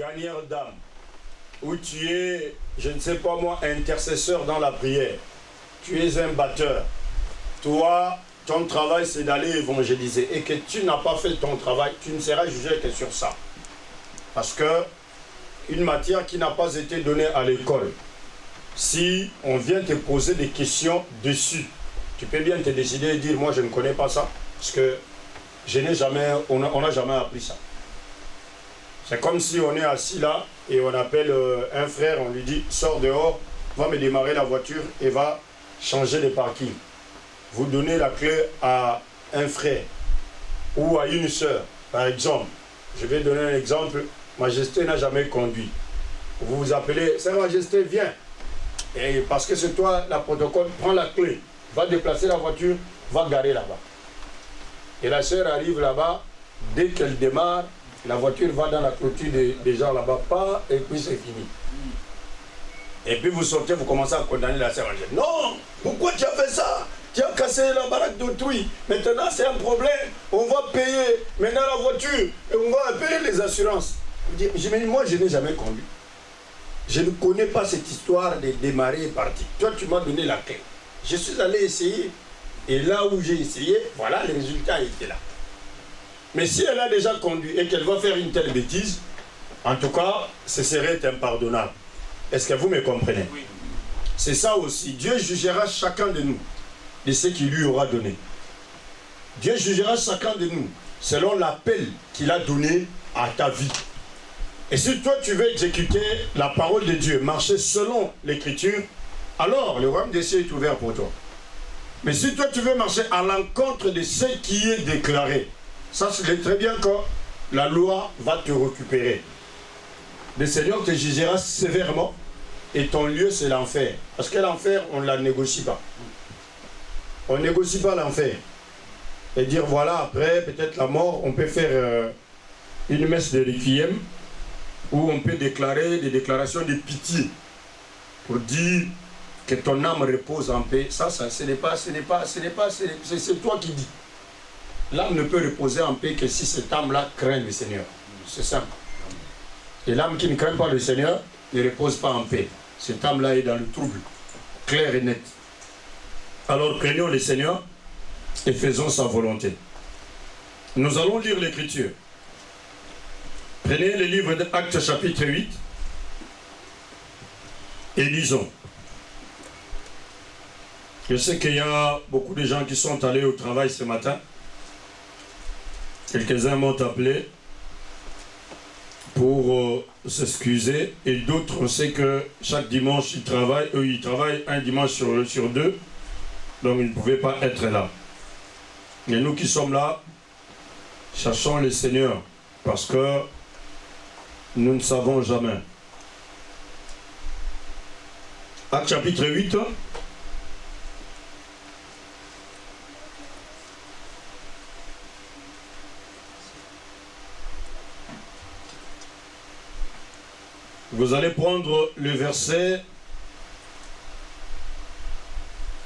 gagneur d'âme, ou tu es, je ne sais pas moi, intercesseur dans la prière, tu es un batteur, toi, ton travail c'est d'aller évangéliser, et que tu n'as pas fait ton travail, tu ne seras jugé que sur ça. Parce que une matière qui n'a pas été donnée à l'école, si on vient te poser des questions dessus, tu peux bien te décider et dire, moi je ne connais pas ça, parce que je n'ai jamais, on n'a jamais appris ça. C'est comme si on est assis là et on appelle un frère, on lui dit, sors dehors, va me démarrer la voiture et va changer de parking. Vous donnez la clé à un frère ou à une sœur, par exemple. Je vais donner un exemple, Majesté n'a jamais conduit. Vous vous appelez, Sœur Majesté, viens. Et parce que c'est toi, la protocole, prends la clé, va déplacer la voiture, va garer là-bas. Et la sœur arrive là-bas, dès qu'elle démarre, la voiture va dans la clôture des gens là-bas, pas, et puis c'est fini. Et puis vous sortez, vous commencez à condamner la sœur. Non, pourquoi tu as fait ça? Tu as cassé la baraque d'autrui. Maintenant c'est un problème, on va payer maintenant la voiture, et on va payer les assurances. Je me dis, moi je n'ai jamais conduit. Je ne connais pas cette histoire de démarrer et partir. Toi tu m'as donné la clé. Je suis allé essayer. Et là où j'ai essayé, voilà, le résultat était là. Mais si elle a déjà conduit et qu'elle va faire une telle bêtise, en tout cas, ce serait impardonnable. Est-ce que vous me comprenez? Oui. C'est ça aussi. Dieu jugera chacun de nous de ce qu'il lui aura donné. Dieu jugera chacun de nous selon l'appel qu'il a donné à ta vie. Et si toi tu veux exécuter la parole de Dieu, marcher selon l'écriture, alors le royaume des cieux est ouvert pour toi. Mais si toi tu veux marcher à l'encontre de ce qui est déclaré, ça c'est très bien que la loi va te récupérer. Le Seigneur te jugera sévèrement et ton lieu c'est l'enfer. Parce que l'enfer on ne la négocie pas. On ne négocie pas l'enfer. Et dire voilà après peut-être la mort, on peut faire une messe de requiem où on peut déclarer des déclarations de pitié pour dire que ton âme repose en paix. Ça c'est toi qui dis. L'âme ne peut reposer en paix que si cette âme-là craint le Seigneur. C'est simple. Et l'âme qui ne craint pas le Seigneur ne repose pas en paix. Cette âme-là est dans le trouble, clair et net. Alors craignons le Seigneur et faisons sa volonté. Nous allons lire l'Écriture. Prenez le livre d'Actes chapitre 8 et lisons. Je sais qu'il y a beaucoup de gens qui sont allés au travail ce matin. Quelques-uns m'ont appelé pour s'excuser et d'autres, on sait que chaque dimanche ils travaillent un dimanche sur deux, donc ils ne pouvaient pas être là. Mais nous qui sommes là, cherchons le Seigneur parce que nous ne savons jamais. Actes chapitre 8. Vous allez prendre le verset.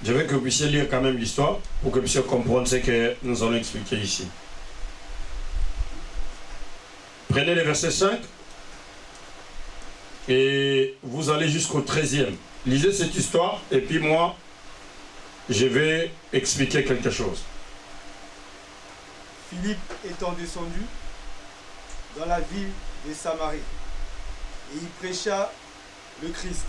Je veux que vous puissiez lire quand même l'histoire pour que vous puissiez comprendre ce que nous allons expliquer ici. Prenez le verset 5 et vous allez jusqu'au 13e. Lisez cette histoire et puis moi, je vais expliquer quelque chose. Philippe étant descendu dans la ville de Samarie, et il prêcha le Christ.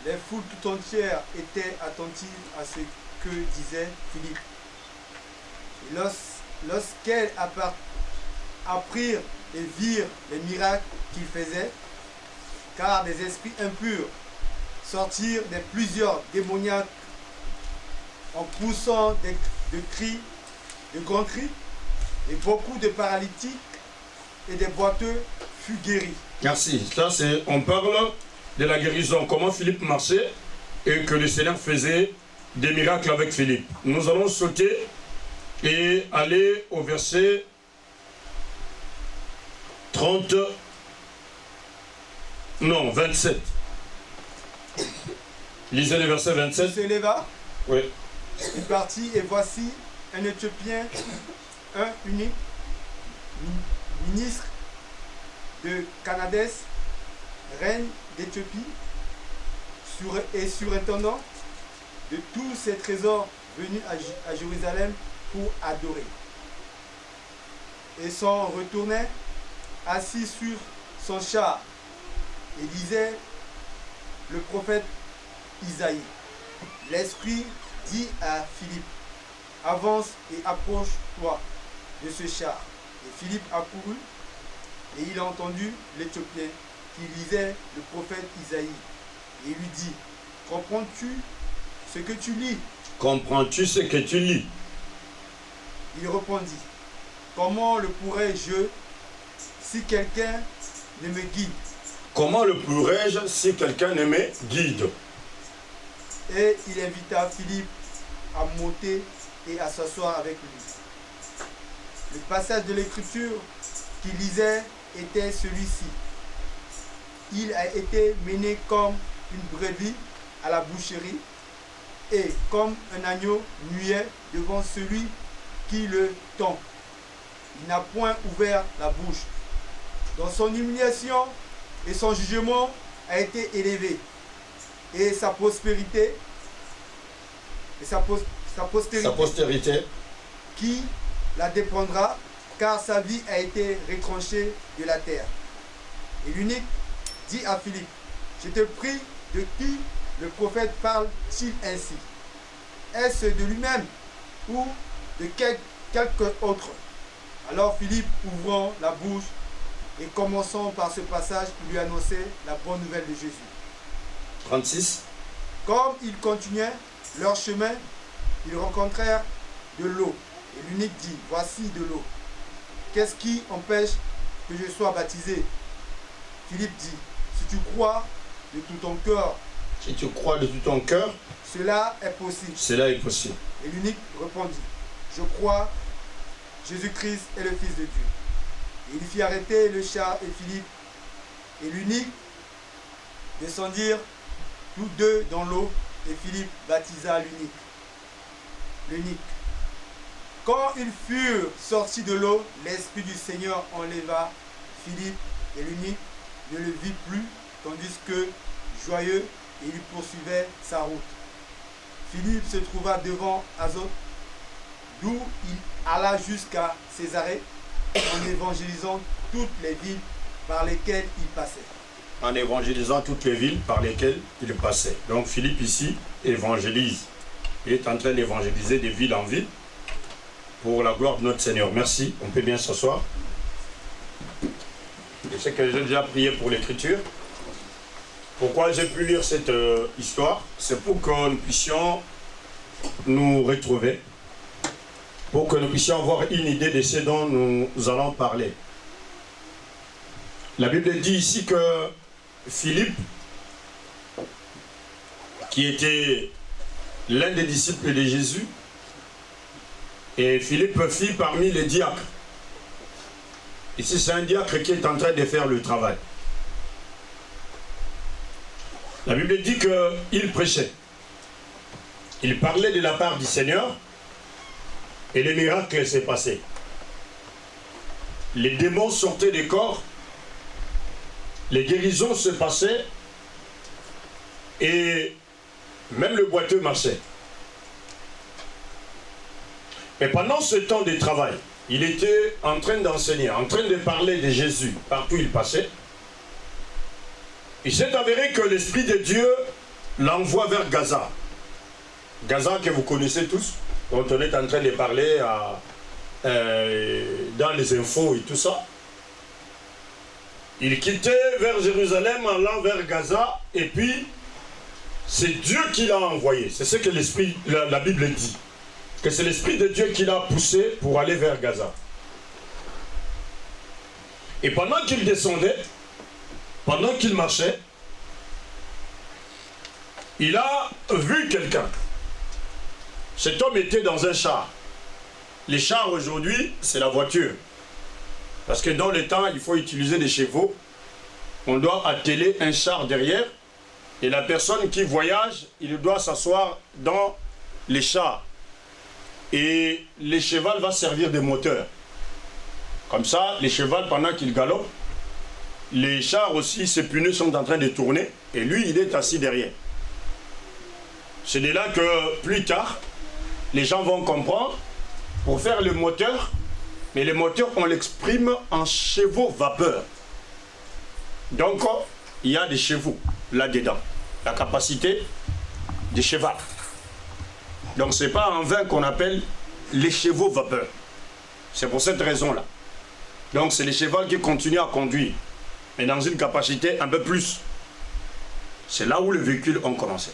Les foules tout entières étaient attentives à ce que disait Philippe. Et lorsqu'elles apprirent et virent les miracles qu'il faisait, car des esprits impurs sortirent de plusieurs démoniaques en poussant de grands cris, et beaucoup de paralytiques et des boiteux furent guéris. Merci. Ça, on parle de la guérison, comment Philippe marchait et que le Seigneur faisait des miracles avec Philippe. Nous allons sauter et aller au verset 27. Lisez le verset 27. Il se leva, oui. il partit, et voici un Éthiopien, un unique ministre de Candace, reine d'Éthiopie, et surintendant de tous ces trésors venus à Jérusalem pour adorer. Et s'en retournait, assis sur son char, et lisait le prophète Isaïe. L'Esprit dit à Philippe, avance et approche-toi de ce char. Et Philippe accourut, et il a entendu l'Éthiopien qui lisait le prophète Isaïe. Et il lui dit, comprends-tu ce que tu lis? Comprends-tu ce que tu lis? Il répondit, comment le pourrais-je si quelqu'un ne me guide? Comment le pourrais-je si quelqu'un ne me guide? Et il invita Philippe à monter et à s'asseoir avec lui. Le passage de l'Écriture qu'il lisait était celui-ci. Il a été mené comme une brebis à la boucherie et comme un agneau muet devant celui qui le tend. Il n'a point ouvert la bouche. Dans son humiliation et son jugement a été élevé. Et sa prospérité, sa postérité, qui la dépendra, car sa vie a été retranchée de la terre. Et l'unique dit à Philippe, je te prie, de qui le prophète parle-t-il ainsi? Est-ce de lui-même ou de quelque autre? Alors Philippe, ouvrant la bouche et commençant par ce passage, il lui annonçait la bonne nouvelle de Jésus. 36. Comme ils continuaient leur chemin, ils rencontrèrent de l'eau. Et l'unique dit, voici de l'eau. Qu'est-ce qui empêche que je sois baptisé? Philippe dit, si tu crois de tout ton cœur, si tu crois de tout ton cœur, cela est possible. Cela est possible. Et l'unique répondit, je crois, Jésus-Christ est le Fils de Dieu. Et il fit arrêter le char et Philippe et l'unique descendirent tous deux dans l'eau et Philippe baptisa l'unique. L'unique. Quand ils furent sortis de l'eau, l'Esprit du Seigneur enleva Philippe et l'unique ne le vit plus, tandis que, joyeux, il poursuivait sa route. Philippe se trouva devant Azote, d'où il alla jusqu'à Césarée, en évangélisant toutes les villes par lesquelles il passait. En évangélisant toutes les villes par lesquelles il passait. Donc Philippe ici évangélise. Il est en train d'évangéliser de ville en ville pour la gloire de notre Seigneur. Merci, on peut bien s'asseoir. Je sais que j'ai déjà prié pour l'écriture. Pourquoi j'ai pu lire cette histoire? C'est pour que nous puissions nous retrouver, pour que nous puissions avoir une idée de ce dont nous allons parler. La Bible dit ici que Philippe, qui était l'un des disciples de Jésus, et Philippe fit parmi les diacres. Ici, c'est un diacre qui est en train de faire le travail. La Bible dit qu'il prêchait. Il parlait de la part du Seigneur et les miracles s'est passé. Les démons sortaient des corps, les guérisons se passaient et même le boiteux marchait. Et pendant ce temps de travail, il était en train d'enseigner, en train de parler de Jésus partout où il passait. Il s'est avéré que l'Esprit de Dieu l'envoie vers Gaza. Gaza que vous connaissez tous, dont on est en train de parler dans les infos et tout ça. Il quittait vers Jérusalem, allant vers Gaza, et puis c'est Dieu qui l'a envoyé. C'est ce que la Bible dit. Que c'est l'Esprit de Dieu qui l'a poussé pour aller vers Gaza. Et pendant qu'il descendait, pendant qu'il marchait, il a vu quelqu'un. Cet homme était dans un char. Les chars aujourd'hui, c'est la voiture. Parce que dans le temps, il faut utiliser des chevaux. On doit atteler un char derrière. Et la personne qui voyage, il doit s'asseoir dans les chars. Et le cheval va servir de moteur. Comme ça, le cheval, pendant qu'il galope, les chars aussi, ces pneus sont en train de tourner et lui, il est assis derrière. C'est de là que plus tard, les gens vont comprendre, pour faire le moteur, mais le moteur, on l'exprime en chevaux vapeur. Donc, il y a des chevaux là-dedans, la capacité des cheval. Donc, ce n'est pas en vain qu'on appelle les chevaux vapeur. C'est pour cette raison-là. Donc, c'est les chevaux qui continuent à conduire, mais dans une capacité un peu plus. C'est là où les véhicules ont commencé.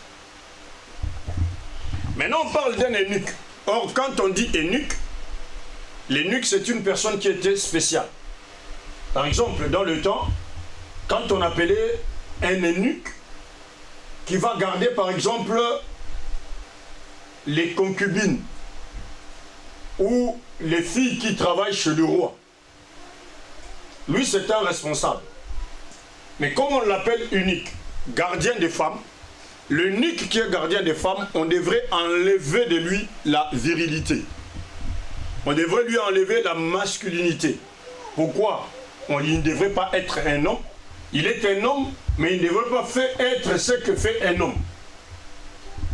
Maintenant, on parle d'un eunuque. Or, quand on dit eunuque, l'eunuque, c'est une personne qui était spéciale. Par exemple, dans le temps, quand on appelait un eunuque qui va garder, par exemple, les concubines ou les filles qui travaillent chez le roi, lui, c'est un responsable. Mais comme on l'appelle eunuque, gardien des femmes, l'eunuque qui est gardien des femmes, on devrait enlever de lui la virilité. On devrait lui enlever la masculinité. Pourquoi? Il ne devrait pas être un homme. Il est un homme, mais il ne devrait pas être ce que fait un homme.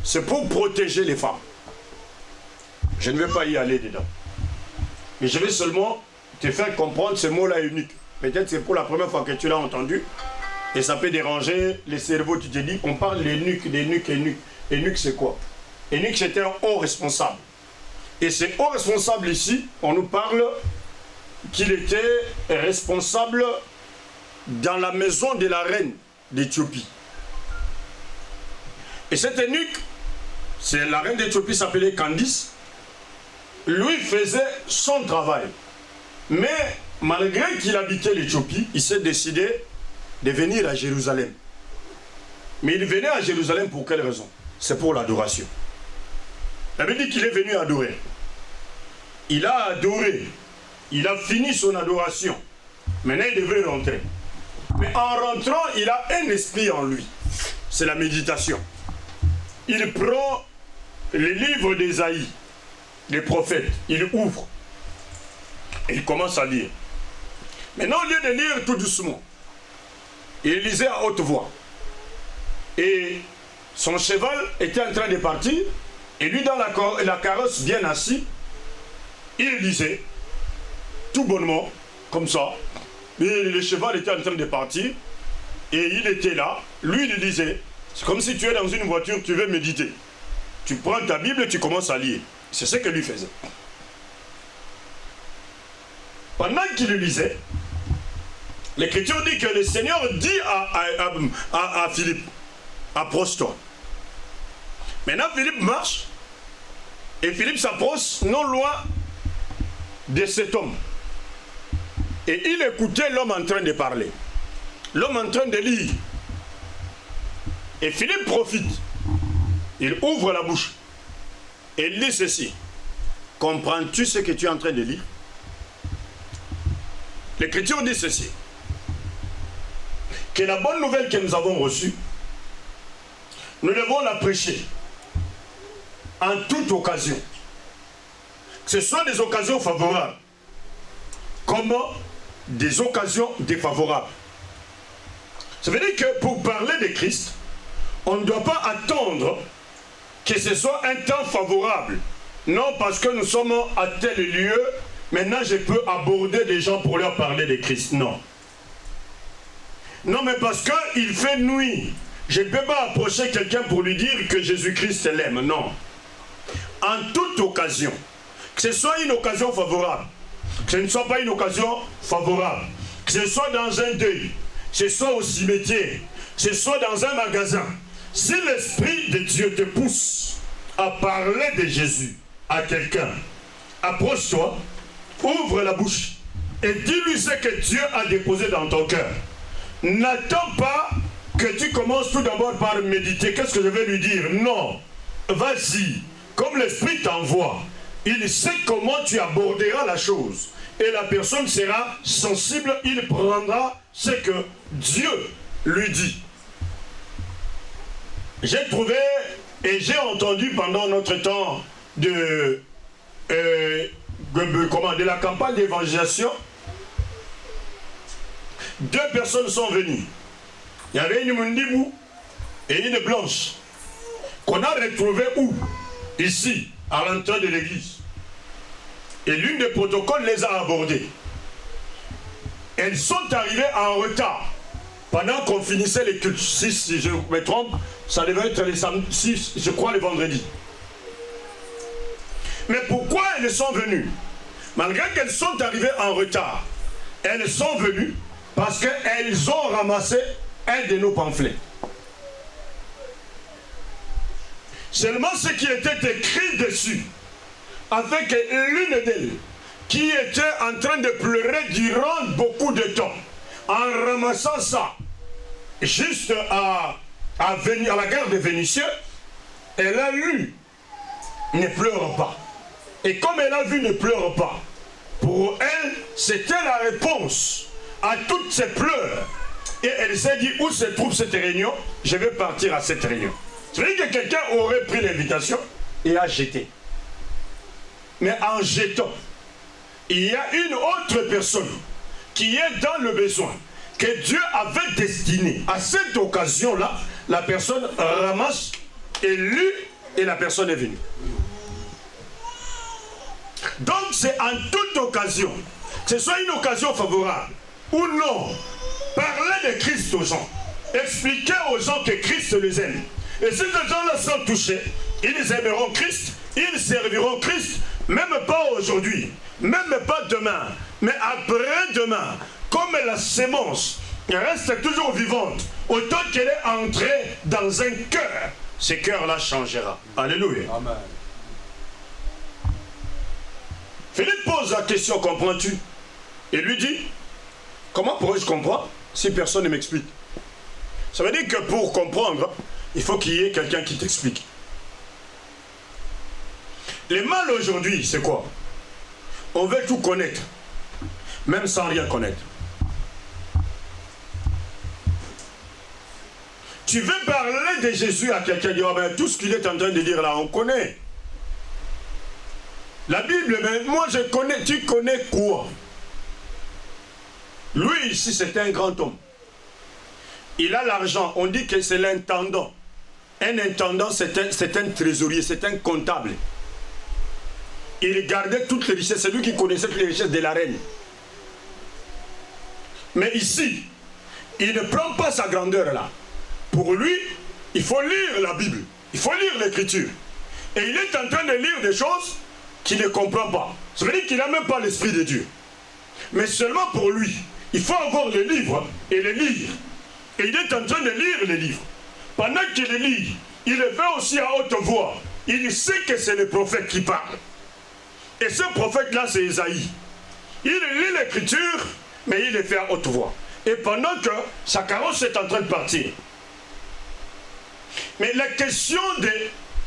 C'est pour protéger les femmes. Je ne vais pas y aller dedans. Mais je vais seulement te faire comprendre ce mot-là unique. Peut-être c'est pour la première fois que tu l'as entendu. Et ça peut déranger les cerveaux. Tu te dis, on parle d'eunuque, d'eunuque, eunuque. Eunuque, c'est quoi? Eunuque, c'était un haut responsable. Et ce haut responsable ici, on nous parle qu'il était responsable dans la maison de la reine d'Éthiopie. Et cet eunuque, c'est la reine d'Éthiopie s'appelait Candice. Lui faisait son travail. Mais malgré qu'il habitait l'Éthiopie, il s'est décidé de venir à Jérusalem. Mais il venait à Jérusalem pour quelle raison? C'est pour l'adoration. La Bible dit qu'il est venu adorer. Il a adoré. Il a fini son adoration. Maintenant, il devrait rentrer. Mais en rentrant, il a un esprit en lui. C'est la méditation. Il prend les livres d'Ésaïe, les prophètes. Il ouvre. Et il commence à lire. Maintenant, au lieu de lire tout doucement, il lisait à haute voix. Et son cheval était en train de partir. Et lui, dans la carrosse, bien assis, il lisait tout bonnement, comme ça. Et le cheval était en train de partir. Et il était là. Lui, il lisait. C'est comme si tu es dans une voiture, tu veux méditer. Tu prends ta Bible et tu commences à lire. C'est ce que lui faisait. Pendant qu'il lisait, l'Écriture dit que le Seigneur dit à Philippe, approche-toi. Maintenant, Philippe marche. Et Philippe s'approche non loin de cet homme. Et il écoutait l'homme en train de parler. L'homme en train de lire. Et Philippe profite. Il ouvre la bouche. Et il lit ceci. Comprends-tu ce que tu es en train de lire? L'Écriture dit ceci. Que la bonne nouvelle que nous avons reçue, nous devons la prêcher en toute occasion. Que ce soit des occasions favorables, comme des occasions défavorables. Ça veut dire que pour parler de Christ, on ne doit pas attendre que ce soit un temps favorable. Non, parce que nous sommes à tel lieu, maintenant je peux aborder des gens pour leur parler de Christ. Non. Non, mais parce qu'il fait nuit. Je ne peux pas approcher quelqu'un pour lui dire que Jésus-Christ l'aime. Non. En toute occasion, que ce soit une occasion favorable, que ce ne soit pas une occasion favorable, que ce soit dans un deuil, que ce soit au cimetière, que ce soit dans un magasin, si l'Esprit de Dieu te pousse à parler de Jésus à quelqu'un, approche-toi, ouvre la bouche et dis-lui ce que Dieu a déposé dans ton cœur. N'attends pas que tu commences tout d'abord par méditer. Qu'est-ce que je vais lui dire? Non. Vas-y. Comme l'Esprit t'envoie, il sait comment tu aborderas la chose. Et la personne sera sensible, il prendra ce que Dieu lui dit. J'ai trouvé et j'ai entendu pendant notre temps de la campagne d'évangélisation 2 personnes sont venues. Il y avait une Mundibou et une blanche qu'on a retrouvées où? Ici, à l'entrée de l'église. Et l'une des protocoles les a abordées. Elles sont arrivées en retard pendant qu'on finissait les cultes. Si je me trompe, ça devait être les samedis, je crois les vendredis. Mais pourquoi elles sont venues? Malgré qu'elles sont arrivées en retard, elles sont venues parce qu'elles ont ramassé un de nos pamphlets. Seulement ce qui était écrit dessus, avec l'une d'elles, qui était en train de pleurer durant beaucoup de temps, en ramassant ça, juste à la gare des Vénitiens, elle a lu « Ne pleure pas ». Et comme elle a vu « Ne pleure pas », pour elle, c'était la réponse à toutes ces pleurs. Et elle s'est dit, où se trouve cette réunion? Je vais partir à cette réunion. C'est-à-dire que quelqu'un aurait pris l'invitation et a jeté. Mais en jetant, il y a une autre personne qui est dans le besoin, que Dieu avait destiné. À cette occasion-là, la personne ramasse et lit et la personne est venue. Donc c'est en toute occasion, que ce soit une occasion favorable ou non, parler de Christ aux gens, expliquer aux gens que Christ les aime. Et si ces gens-là sont touchés, ils aimeront Christ, ils serviront Christ, même pas aujourd'hui, même pas demain, mais après-demain, comme la sémence reste toujours vivante, autant qu'elle est entrée dans un cœur, ce cœur-là changera. Alléluia. Amen. Philippe pose la question, comprends-tu? Et lui dit, comment pourrais-je comprendre si personne ne m'explique? Ça veut dire que pour comprendre, il faut qu'il y ait quelqu'un qui t'explique. Le mal aujourd'hui, c'est quoi? On veut tout connaître, même sans rien connaître. Tu veux parler de Jésus à quelqu'un, dire, oh ben, tout ce qu'il est en train de dire là, on connaît. La Bible, ben, moi je connais, tu connais quoi? Lui ici, c'est un grand homme. Il a l'argent, on dit que c'est l'intendant. Un intendant, c'est un trésorier, c'est un comptable. Il gardait toutes les richesses, c'est lui qui connaissait toutes les richesses de la reine. Mais ici, il ne prend pas sa grandeur là. Pour lui, il faut lire la Bible, il faut lire l'Écriture. Et il est en train de lire des choses qu'il ne comprend pas. Ça veut dire qu'il n'a même pas l'Esprit de Dieu. Mais seulement pour lui, il faut avoir le livre et le lire. Et il est en train de lire les livres. Pendant qu'il les lit, il le fait aussi à haute voix. Il sait que c'est le prophète qui parle. Et ce prophète-là, c'est Isaïe. Il lit l'Écriture, mais il le fait à haute voix. Et pendant que sa carrosse est en train de partir. Mais la question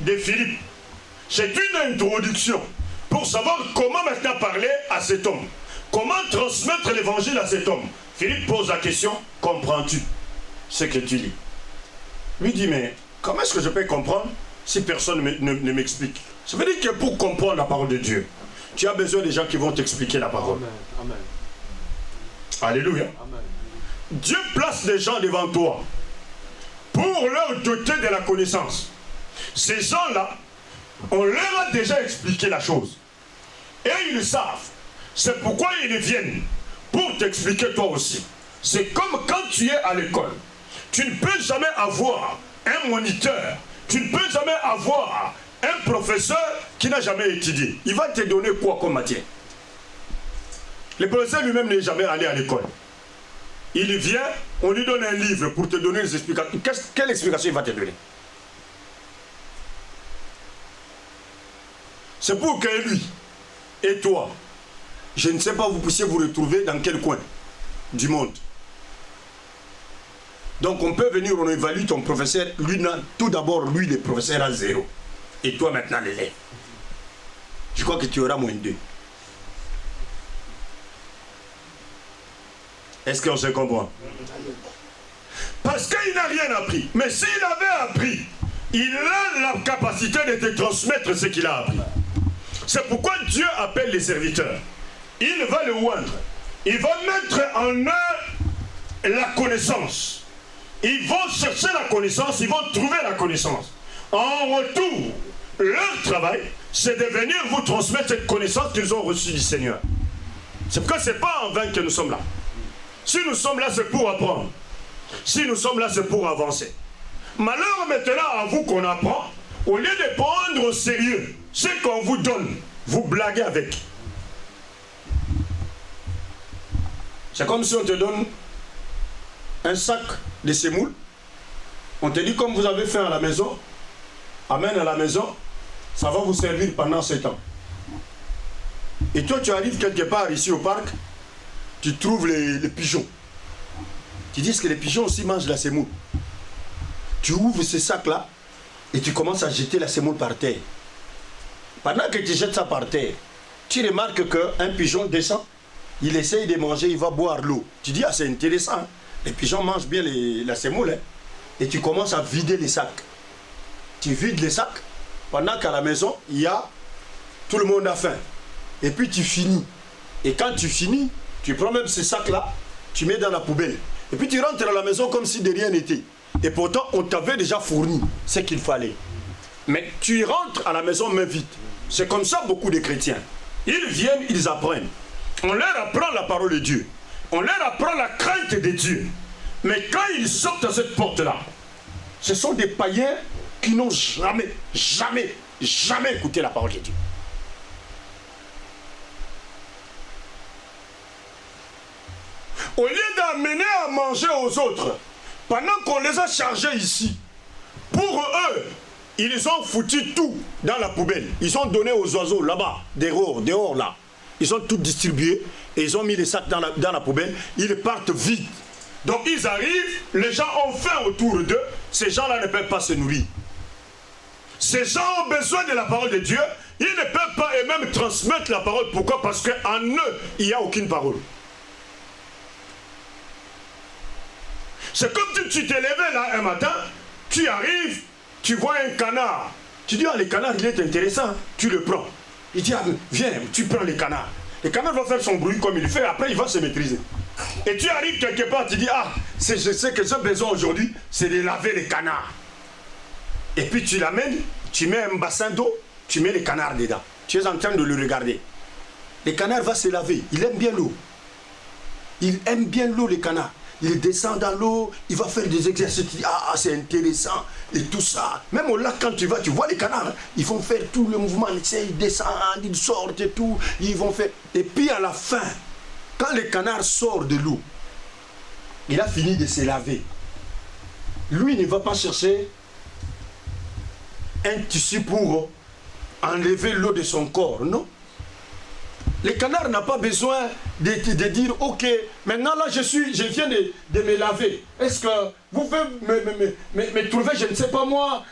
de Philippe, c'est une introduction pour savoir comment maintenant parler à cet homme. Comment transmettre l'évangile à cet homme. Philippe pose la question, comprends-tu ce que tu lis? Lui dit, mais comment est-ce que je peux comprendre si personne ne m'explique? Ça veut dire que pour comprendre la parole de Dieu, tu as besoin des gens qui vont t'expliquer la parole. Amen. Amen. Alléluia. Amen. Dieu place des gens devant toi pour leur doter de la connaissance. Ces gens-là, on leur a déjà expliqué la chose. Et ils savent. C'est pourquoi ils viennent pour t'expliquer toi aussi. C'est comme quand tu es à l'école. Tu ne peux jamais avoir un moniteur. Tu ne peux jamais avoir un professeur qui n'a jamais étudié. Il va te donner quoi comme matière? Le professeur lui-même n'est jamais allé à l'école. Il vient, on lui donne un livre pour te donner des explications. Quelle explication il va te donner? C'est pour que lui et toi, je ne sais pas, vous puissiez vous retrouver dans quel coin du monde. Donc on peut venir, on évalue ton professeur, lui, tout d'abord, lui, le professeur a 0. Et toi maintenant, l'élève. Je crois que tu auras moins 2. Est-ce qu'on se comprend? Parce qu'il n'a rien appris. Mais s'il avait appris, il a la capacité de te transmettre ce qu'il a appris. C'est pourquoi Dieu appelle les serviteurs. Il va le oindre. Il va mettre en eux la connaissance. Ils vont chercher la connaissance, ils vont trouver la connaissance. En retour, leur travail, c'est de venir vous transmettre cette connaissance qu'ils ont reçue du Seigneur. C'est pourquoi ce n'est pas en vain que nous sommes là. Si nous sommes là, c'est pour apprendre. Si nous sommes là, c'est pour avancer. Malheur maintenant à vous qu'on apprend, au lieu de prendre au sérieux ce qu'on vous donne, vous blaguez avec. C'est comme si on te donne un sac de semoule. On te dit comme vous avez fait à la maison, amène à la maison, ça va vous servir pendant 7 ans. Et toi tu arrives quelque part ici au parc, tu trouves les pigeons. Tu dis que les pigeons aussi mangent la semoule. Tu ouvres ce sac-là et tu commences à jeter la semoule par terre. Pendant que tu jettes ça par terre, tu remarques qu'un pigeon descend, il essaye de manger, il va boire l'eau. Tu dis, ah c'est intéressant, hein? Les pigeons mangent bien la semoule. Hein? Et tu commences à vider les sacs. Tu vides les sacs, pendant qu'à la maison, il y a tout le monde a faim. Et puis tu finis. Et quand tu finis, tu prends même ces sacs-là, tu mets dans la poubelle. Et puis tu rentres à la maison comme si de rien n'était. Et pourtant, on t'avait déjà fourni ce qu'il fallait. Mais tu rentres à la maison main vide. C'est comme ça beaucoup de chrétiens. Ils viennent, ils apprennent. On leur apprend la parole de Dieu. On leur apprend la crainte de Dieu. Mais quand ils sortent à cette porte-là, ce sont des païens qui n'ont jamais écouté la parole de Dieu. Au lieu d'amener à manger aux autres, pendant qu'on les a chargés ici, pour eux, ils ont foutu tout dans la poubelle. Ils ont donné aux oiseaux là-bas, dehors là. Ils ont tout distribué et ils ont mis les sacs dans la poubelle. Ils partent vite. Donc ils arrivent, les gens ont faim autour d'eux. Ces gens-là ne peuvent pas se nourrir. Ces gens ont besoin de la parole de Dieu. Ils ne peuvent pas eux-mêmes transmettre la parole. Pourquoi? Parce qu'en eux, il n'y a aucune parole. C'est comme si tu t'es levé là un matin, tu arrives, tu vois un canard. Tu dis, ah, le canard, il est intéressant. Tu le prends. Il dit, ah, viens, tu prends le canard. Le canard va faire son bruit comme il fait, après il va se maîtriser. Et tu arrives quelque part, tu dis, ah, je sais que j'ai besoin aujourd'hui, c'est de laver les canards. Et puis tu l'amènes, tu mets un bassin d'eau, tu mets les canards dedans. Tu es en train de le regarder. Le canard va se laver, il aime bien l'eau. Il aime bien l'eau, le canard. Il descend dans l'eau, il va faire des exercices, tu dis, ah, c'est intéressant, et tout ça. Même au lac, quand tu vas, tu vois les canards, hein, ils vont faire tout le mouvement, ils descendent, ils sortent et tout, ils vont faire... Et puis à la fin, quand le canard sort de l'eau, il a fini de se laver. Lui, il ne va pas chercher un tissu pour enlever l'eau de son corps, non. Le canard n'a pas besoin de dire, ok, maintenant là je viens de me laver. Est-ce que vous pouvez me trouver, je ne sais pas moi,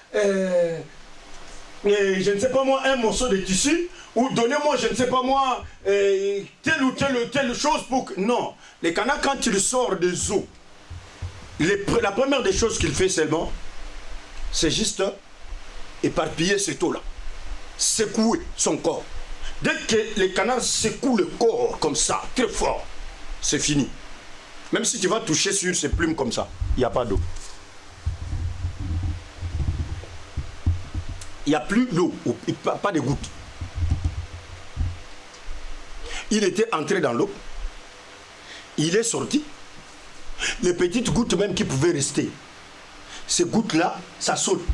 un morceau de tissu, ou donnez-moi, je ne sais pas moi, telle ou telle chose pour que... Non, le canard quand il sort des eaux, la première des choses qu'il fait seulement, c'est juste éparpiller cette eau-là, secouer son corps. Dès que les canards secouent le corps comme ça, très fort, c'est fini. Même si tu vas toucher sur ses plumes comme ça, il n'y a pas d'eau. Il n'y a plus d'eau, pas de gouttes. Il était entré dans l'eau, il est sorti. Les petites gouttes même qui pouvaient rester, ces gouttes-là, ça saute.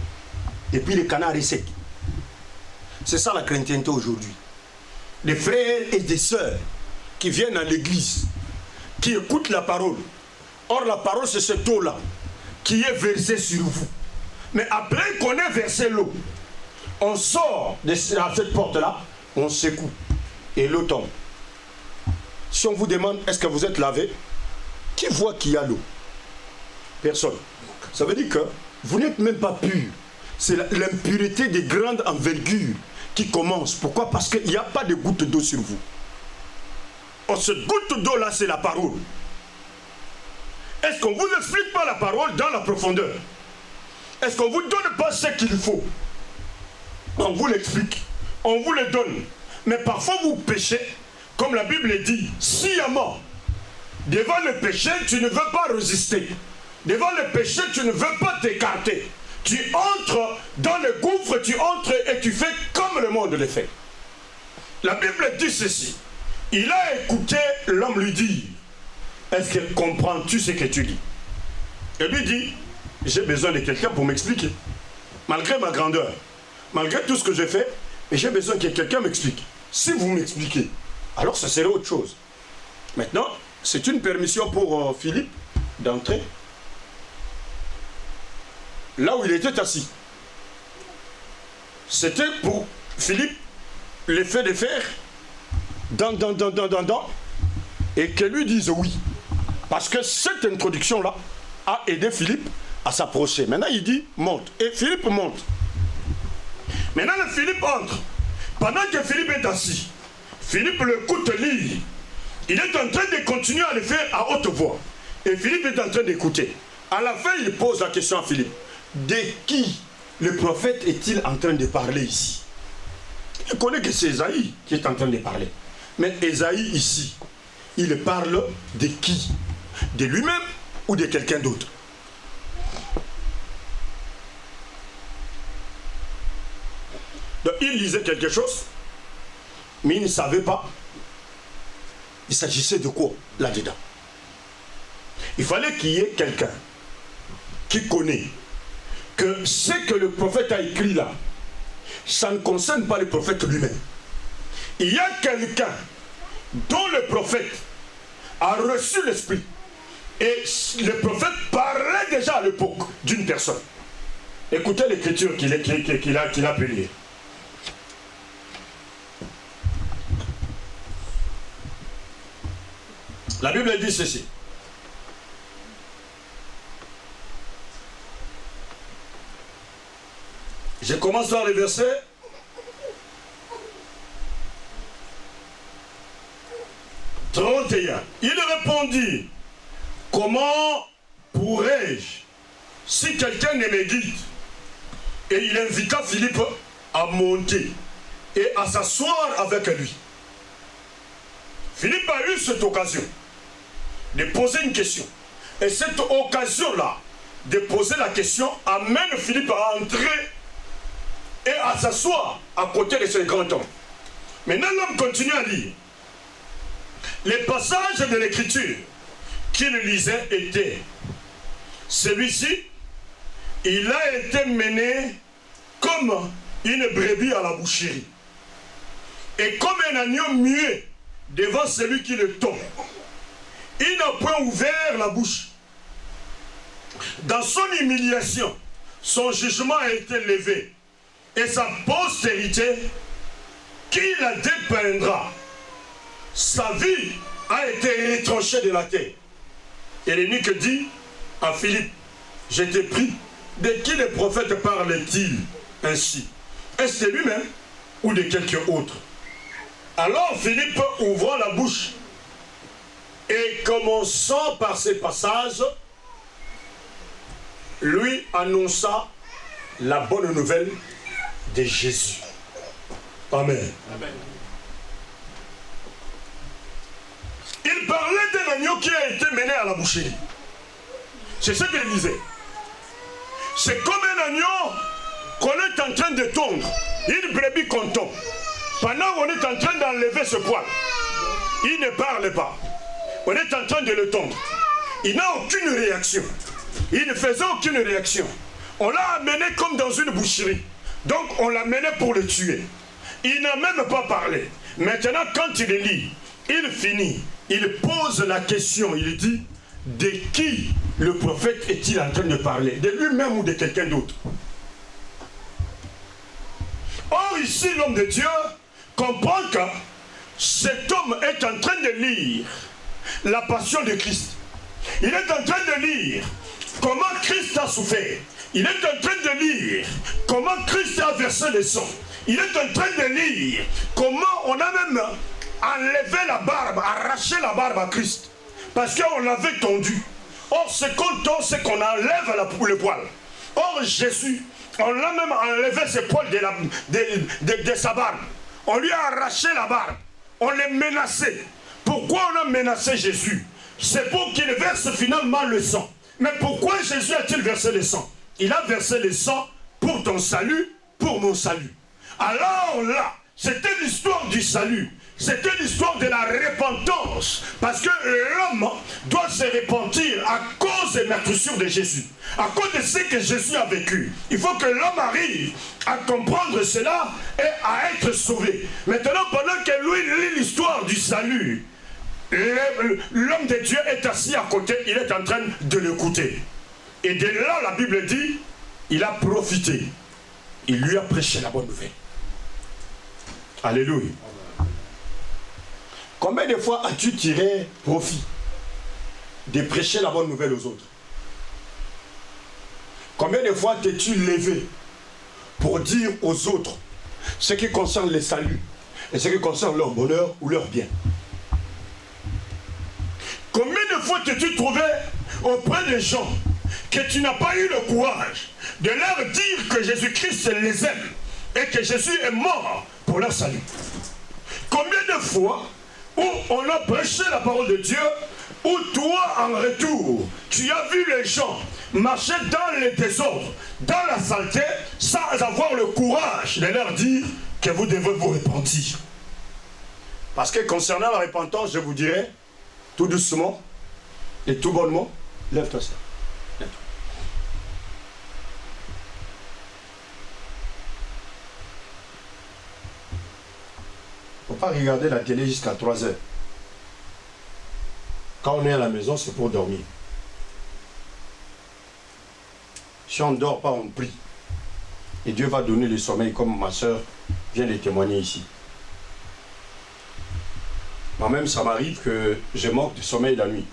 Et puis le canard est sec. C'est ça la chrétienté aujourd'hui. Des frères et des sœurs qui viennent à l'église, qui écoutent la parole. Or la parole c'est cette eau-là qui est versée sur vous. Mais après qu'on ait versé l'eau, on sort de cette porte-là, on secoue et l'eau tombe. Si on vous demande est-ce que vous êtes lavé, qui voit qu'il y a l'eau? Personne. Ça veut dire que vous n'êtes même pas pur. C'est l'impureté de grande envergure qui commence. Pourquoi? Parce qu'il n'y a pas de goutte d'eau sur vous. Or, cette goutte d'eau-là, c'est la parole. Est-ce qu'on ne vous explique pas la parole dans la profondeur? Est-ce qu'on ne vous donne pas ce qu'il faut? On vous l'explique. On vous le donne. Mais parfois, vous péchez, comme la Bible dit, sciemment. Devant le péché, tu ne veux pas résister. Devant le péché, tu ne veux pas t'écarter. Tu entres dans le gouffre, tu entres et tu fais comme le monde le fait. La Bible dit ceci. Il a écouté l'homme lui dire, est-ce que comprends-tu ce que tu dis? Et lui dit, j'ai besoin de quelqu'un pour m'expliquer. Malgré ma grandeur, malgré tout ce que j'ai fait, j'ai besoin que quelqu'un m'explique. Si vous m'expliquez, alors ça serait autre chose. Maintenant, c'est une permission pour Philippe d'entrer là où il était assis. C'était pour Philippe l'effet de faire et que lui dise oui. Parce que cette introduction-là a aidé Philippe à s'approcher. Maintenant, il dit monte. Et Philippe monte. Maintenant, Philippe entre. Pendant que Philippe est assis, Philippe l'écoute lire. Il est en train de continuer à le faire à haute voix. Et Philippe est en train d'écouter. À la fin, il pose la question à Philippe. De qui le prophète est-il en train de parler ici? Il connaît que c'est Ésaïe qui est en train de parler. Mais Ésaïe ici, il parle de qui? De lui-même ou de quelqu'un d'autre? Donc, il lisait quelque chose, mais il ne savait pas il s'agissait de quoi là-dedans. Il fallait qu'il y ait quelqu'un qui connaît que ce que le prophète a écrit là, ça ne concerne pas le prophète lui-même. Il y a quelqu'un dont le prophète a reçu l'esprit. Et le prophète parlait déjà à l'époque d'une personne. Écoutez l'écriture qu'il a pu lire. La Bible dit ceci. Je commence par le verset 31. Il répondit, comment pourrais-je, si quelqu'un ne me guide? Et il invita Philippe à monter et à s'asseoir avec lui. Philippe a eu cette occasion de poser une question. Et cette occasion-là, de poser la question, amène Philippe à entrer et à s'asseoir à côté de ce grand homme. Maintenant, l'homme continue à lire. Les passages de l'écriture qu'il lisait étaient: celui-ci, il a été mené comme une brebis à la boucherie, et comme un agneau muet devant celui qui le tombe. Il n'a point ouvert la bouche. Dans son humiliation, son jugement a été levé, et sa postérité, qui la dépeindra? Sa vie a été retranchée de la terre. Et l'eunuque dit à Philippe, je t'ai pris, de qui le prophète parle-t-il ainsi? Est-ce de lui-même ou de quelqu'un autre? Alors Philippe ouvra la bouche et commençant par ces passages, lui annonça la bonne nouvelle de Jésus. Amen. Amen. Il parlait d'un agneau qui a été mené à la boucherie. C'est ce qu'il disait. C'est comme un agneau qu'on est en train de tondre, une brebis qu'on tombe. Pendant qu'on est en train d'enlever ce poil, il ne parle pas. On est en train de le tondre. Il n'a aucune réaction. Il ne faisait aucune réaction. On l'a amené comme dans une boucherie. Donc on l'a mené pour le tuer. Il n'a même pas parlé. Maintenant, quand il lit, il finit. Il pose la question. Il dit, de qui le prophète est-il en train de parler? De lui-même ou de quelqu'un d'autre? Or ici, l'homme de Dieu comprend que cet homme est en train de lire la passion de Christ. Il est en train de lire comment Christ a souffert. Il est en train de lire comment Christ a versé le sang. Il est en train de lire comment on a même enlevé la barbe, arraché la barbe à Christ. Parce qu'on l'avait tondu. Or, ce qu'on tond, c'est qu'on enlève le poil. Or, Jésus, on l'a même enlevé ce poil de sa barbe. On lui a arraché la barbe. On l'a menacé. Pourquoi on a menacé Jésus? c'est pour qu'il verse finalement le sang. Mais pourquoi Jésus a-t-il versé le sang? Il a versé le sang pour ton salut, pour mon salut. Alors là, c'était l'histoire du salut. C'était l'histoire de la repentance. Parce que l'homme doit se repentir à cause des meurtrissures de Jésus. À cause de ce que Jésus a vécu. Il faut que l'homme arrive à comprendre cela et à être sauvé. Maintenant, pendant que lui lit l'histoire du salut, l'homme de Dieu est assis à côté, il est en train de l'écouter. Et de là, la Bible dit, il a profité. Il lui a prêché la bonne nouvelle. Alléluia. Combien de fois as-tu tiré profit de prêcher la bonne nouvelle aux autres? Combien de fois t'es-tu levé pour dire aux autres ce qui concerne le salut et ce qui concerne leur bonheur ou leur bien? Combien de fois t'es-tu trouvé auprès des gens que tu n'as pas eu le courage de leur dire que Jésus-Christ les aime et que Jésus est mort pour leur salut? Combien de fois où on a prêché la parole de Dieu, où toi en retour, tu as vu les gens marcher dans le désordre, dans la saleté, sans avoir le courage de leur dire que vous devez vous repentir. Parce que concernant la repentance, je vous dirais, tout doucement et tout bonnement, lève-toi ça. Lève-toi. Il ne faut pas regarder la télé jusqu'à 3 heures. Quand on est à la maison, c'est pour dormir. Si on ne dort pas, on prie. Et Dieu va donner le sommeil, comme ma soeur vient de témoigner ici. Moi-même, ça m'arrive que je manque de sommeil la nuit.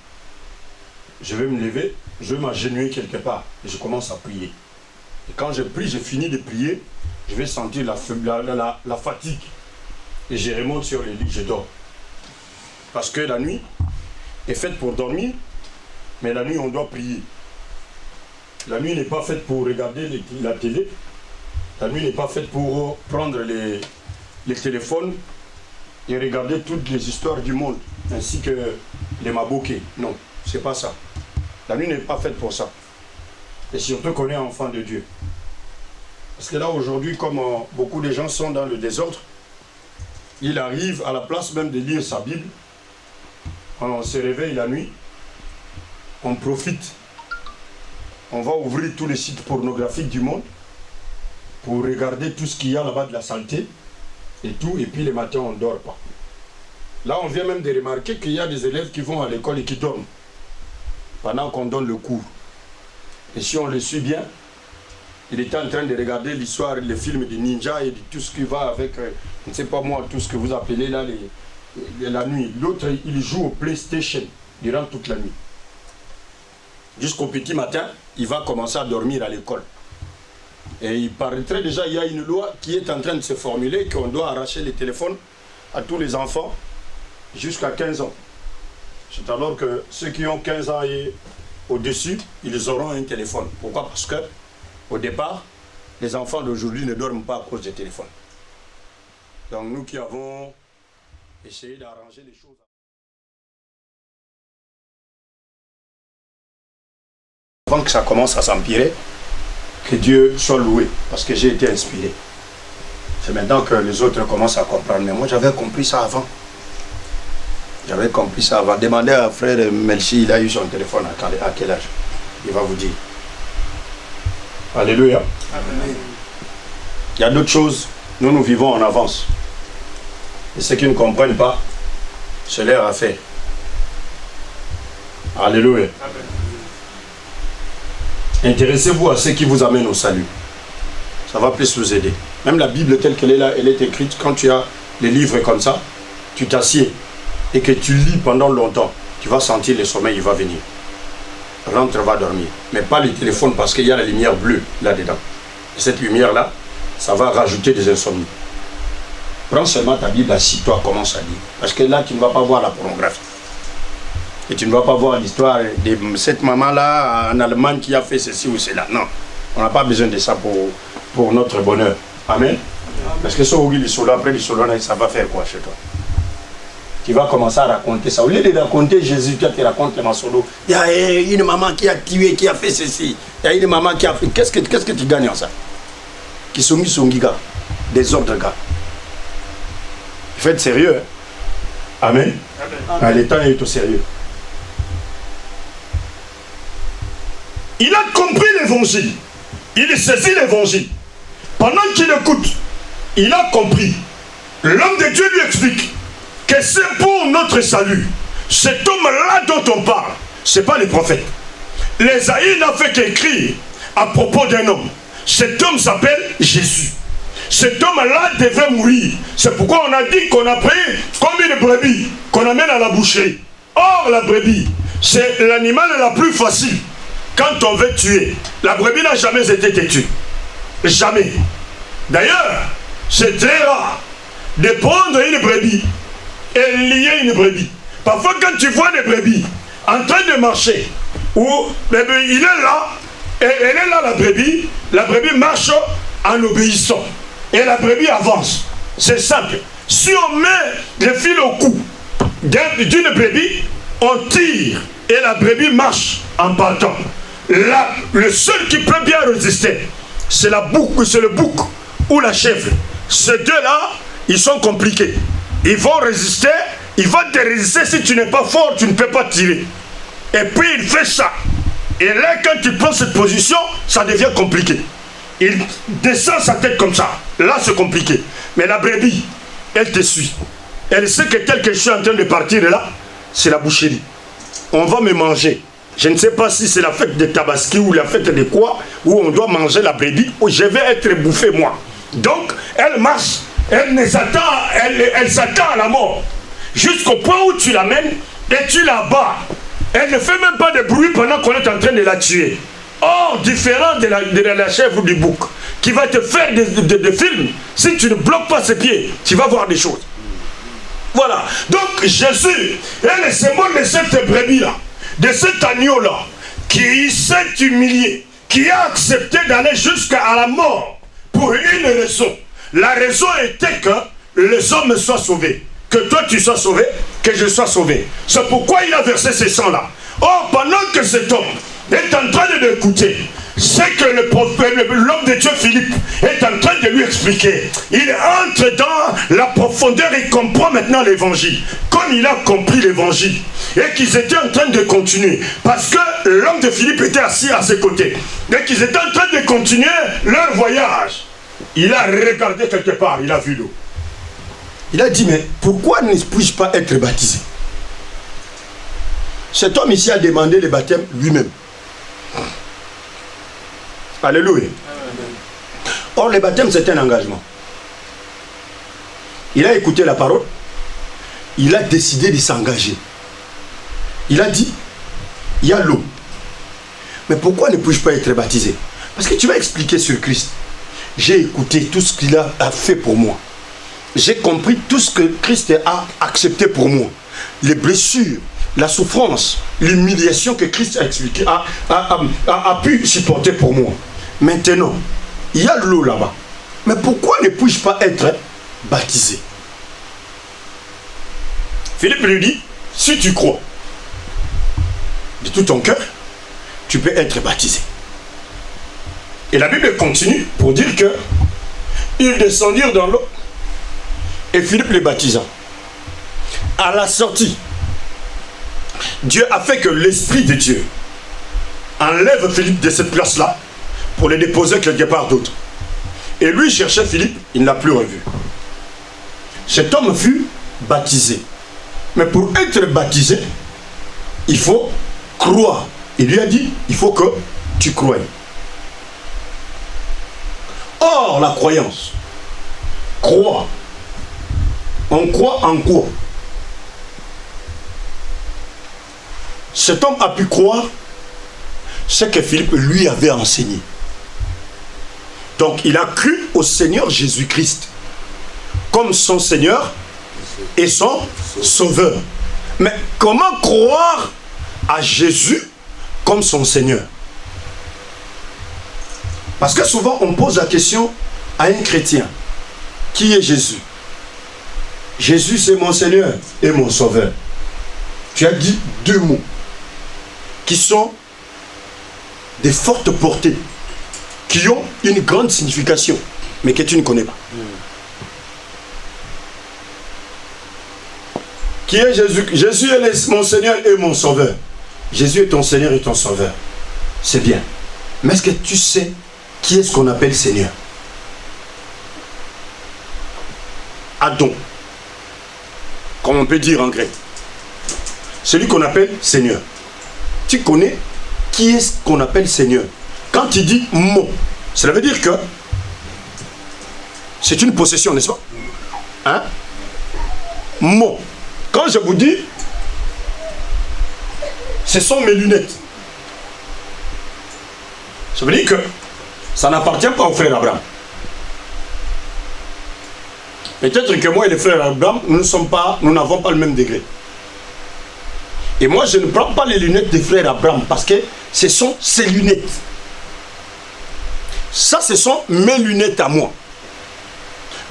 Je vais me lever, je vais m'agenouiller quelque part et je commence à prier. Et quand je prie, je finis de prier, je vais sentir la fatigue. Et je remonte sur le lit, je dors. Parce que la nuit est faite pour dormir, mais la nuit on doit prier. La nuit n'est pas faite pour regarder la télé. La nuit n'est pas faite pour prendre les téléphones et regarder toutes les histoires du monde, ainsi que les mabokés. Non, c'est pas ça. La nuit n'est pas faite pour ça. Et surtout qu'on est enfant de Dieu. Parce que là aujourd'hui, comme beaucoup de gens sont dans le désordre, il arrive à la place même de lire sa Bible, on se réveille la nuit, on profite, on va ouvrir tous les sites pornographiques du monde pour regarder tout ce qu'il y a là-bas de la saleté et tout, et puis le matin on ne dort pas. Là on vient même de remarquer qu'il y a des élèves qui vont à l'école et qui dorment pendant qu'on donne le cours. Et si on le suit bien, il était en train de regarder l'histoire, les films de ninja et de tout ce qui va avec, je ne sais pas moi, tout ce que vous appelez là, la nuit. L'autre, il joue au PlayStation durant toute la nuit. Jusqu'au petit matin, il va commencer à dormir à l'école. Et il paraîtrait déjà, il y a une loi qui est en train de se formuler, qu'on doit arracher les téléphones à tous les enfants jusqu'à 15 ans. C'est alors que ceux qui ont 15 ans et au-dessus, ils auront un téléphone. Pourquoi? Parce que au départ, les enfants d'aujourd'hui ne dorment pas à cause des téléphones. Donc nous qui avons essayé d'arranger les choses. Avant que ça commence à s'empirer, que Dieu soit loué, parce que j'ai été inspiré. C'est maintenant que les autres commencent à comprendre. Mais moi j'avais compris ça avant. J'avais compris ça avant. Demandez à frère Melchi, il a eu son téléphone à quel âge? Il va vous dire. Alléluia. Amen. Il y a d'autres choses, nous vivons en avance. Et ceux qui ne comprennent pas, c'est leur affaire. Alléluia. Amen. Intéressez-vous à ce qui vous amène au salut. Ça va plus vous aider. Même la Bible telle qu'elle est là, elle est écrite. Quand tu as les livres comme ça, tu t'assieds et que tu lis pendant longtemps, tu vas sentir le sommeil, il va venir. Rentre, va dormir. Mais pas les téléphones parce qu'il y a la lumière bleue là-dedans. Et cette lumière-là, ça va rajouter des insomnies. Prends seulement ta Bible, assis-toi, commence à lire. Parce que là, tu ne vas pas voir la pornographie. Et tu ne vas pas voir l'histoire de cette maman-là en Allemagne qui a fait ceci ou cela. Non, on n'a pas besoin de ça pour notre bonheur. Amen. Parce que ce qui est solo, après le solo, ça va faire quoi chez toi? Tu vas commencer à raconter ça. Au lieu de raconter Jésus, tu te racontes les masolo. Il y a une maman qui a tué, qui a fait ceci. Il y a une maman qui a fait... Qu'est-ce que tu gagnes en ça? Qui sont mis son giga. Des ordres, gars. Il faut être sérieux. Hein? Amen. Amen. L'État est au sérieux. Il a compris l'évangile. Il saisit l'évangile. Pendant qu'il écoute, il a compris. L'homme de Dieu lui explique que c'est pour notre salut. Cet homme-là dont on parle, ce n'est pas les prophètes. L'Ésaïe n'a fait qu'écrire à propos d'un homme. Cet homme s'appelle Jésus. Cet homme-là devait mourir. C'est pourquoi on a dit qu'on a pris comme une brebis qu'on amène à la boucherie. Or, la brebis, c'est l'animal la plus facile quand on veut tuer. La brebis n'a jamais été têtue. Jamais. D'ailleurs, c'est très rare de prendre une brebis et lier une brebis. Parfois, quand tu vois des brebis en train de marcher, où il est là, et elle est là, la brebis marche en obéissant. Et la brebis avance. C'est simple. Si on met le fil au cou d'une brebis, on tire et la brebis marche en partant. Là, le seul qui peut bien résister, c'est le bouc ou la chèvre. Ces deux-là, ils sont compliqués. Ils vont résister, ils vont te résister. Si tu n'es pas fort, tu ne peux pas tirer. Et puis il fait ça. Et là, quand tu prends cette position, ça devient compliqué. Il descend sa tête comme ça. Là, c'est compliqué. Mais la brebis, elle te suit. Elle sait que tel que je suis en train de partir là, c'est la boucherie. On va me manger. Je ne sais pas si c'est la fête de Tabaski ou la fête de quoi, où on doit manger la brebis, où je vais être bouffé moi. Donc, elle marche, elle s'attend à la mort. Jusqu'au point où tu l'amènes et tu la bats. Elle ne fait même pas de bruit pendant qu'on est en train de la tuer. Or, différent de la chèvre ou du bouc, qui va te faire des films, si tu ne bloques pas ses pieds, tu vas voir des choses. Voilà. Donc, Jésus est le symbole de cette brebis-là, de cet agneau-là, qui s'est humilié, qui a accepté d'aller jusqu'à la mort pour une raison. La raison était que les hommes soient sauvés. Que toi tu sois sauvé, que je sois sauvé. C'est pourquoi il a versé ce sang-là. Or, pendant que cet homme est en train de l'écouter, c'est que l'homme de Dieu Philippe est en train de lui expliquer. Il entre dans la profondeur et comprend maintenant l'évangile. Comme il a compris l'évangile et qu'ils étaient en train de continuer, parce que l'homme de Philippe était assis à ses côtés, et qu'ils étaient en train de continuer leur voyage, il a regardé quelque part, il a vu l'eau. Il a dit, mais pourquoi ne puis-je pas être baptisé? Cet homme ici a demandé le baptême lui-même. Alléluia. Or, le baptême, c'est un engagement. Il a écouté la parole. Il a décidé de s'engager. Il a dit, il y a l'eau. Mais pourquoi ne puis-je pas être baptisé? Parce que tu vas expliquer sur Christ. J'ai écouté tout ce qu'il a fait pour moi. J'ai compris tout ce que Christ a accepté pour moi. Les blessures, la souffrance, l'humiliation que Christ a pu supporter pour moi. Maintenant, il y a l'eau là-bas. Mais pourquoi ne puis-je pas être baptisé? Philippe lui dit, si tu crois de tout ton cœur, tu peux être baptisé. Et la Bible continue pour dire que ils descendirent dans l'eau et Philippe les baptisa. À la sortie, Dieu a fait que l'Esprit de Dieu enlève Philippe de cette place-là pour le déposer quelque part d'autre. Et lui cherchait Philippe, il ne l'a plus revu. Cet homme fut baptisé. Mais pour être baptisé, il faut croire. Il lui a dit, il faut que tu croies. Or, la croyance, croire. On croit en quoi? Cet homme a pu croire ce que Philippe lui avait enseigné. Donc il a cru au Seigneur Jésus-Christ comme son Seigneur et son Sauveur. Mais comment croire à Jésus comme son Seigneur? Parce que souvent on pose la question à un chrétien, qui est Jésus? Jésus c'est mon Seigneur et mon Sauveur. Tu as dit deux mots qui sont des fortes portées, qui ont une grande signification, mais que tu ne connais pas. Qui est Jésus? Jésus est mon Seigneur et mon Sauveur. Jésus est ton Seigneur et ton Sauveur. C'est bien. Mais est-ce que tu sais qui est ce qu'on appelle Seigneur? Adon. Comme on peut dire en grec. Celui qu'on appelle Seigneur. Tu connais qui est ce qu'on appelle Seigneur? Quand il dit mon, cela veut dire que c'est une possession, n'est-ce pas? Hein? Mon. Quand je vous dis, ce sont mes lunettes. Ça veut dire que ça n'appartient pas au frère Abraham. Peut-être que moi et le frère Abraham, nous n'avons pas le même degré. Et moi, je ne prends pas les lunettes des frères Abraham parce que ce sont ses lunettes. Ça, ce sont mes lunettes à moi.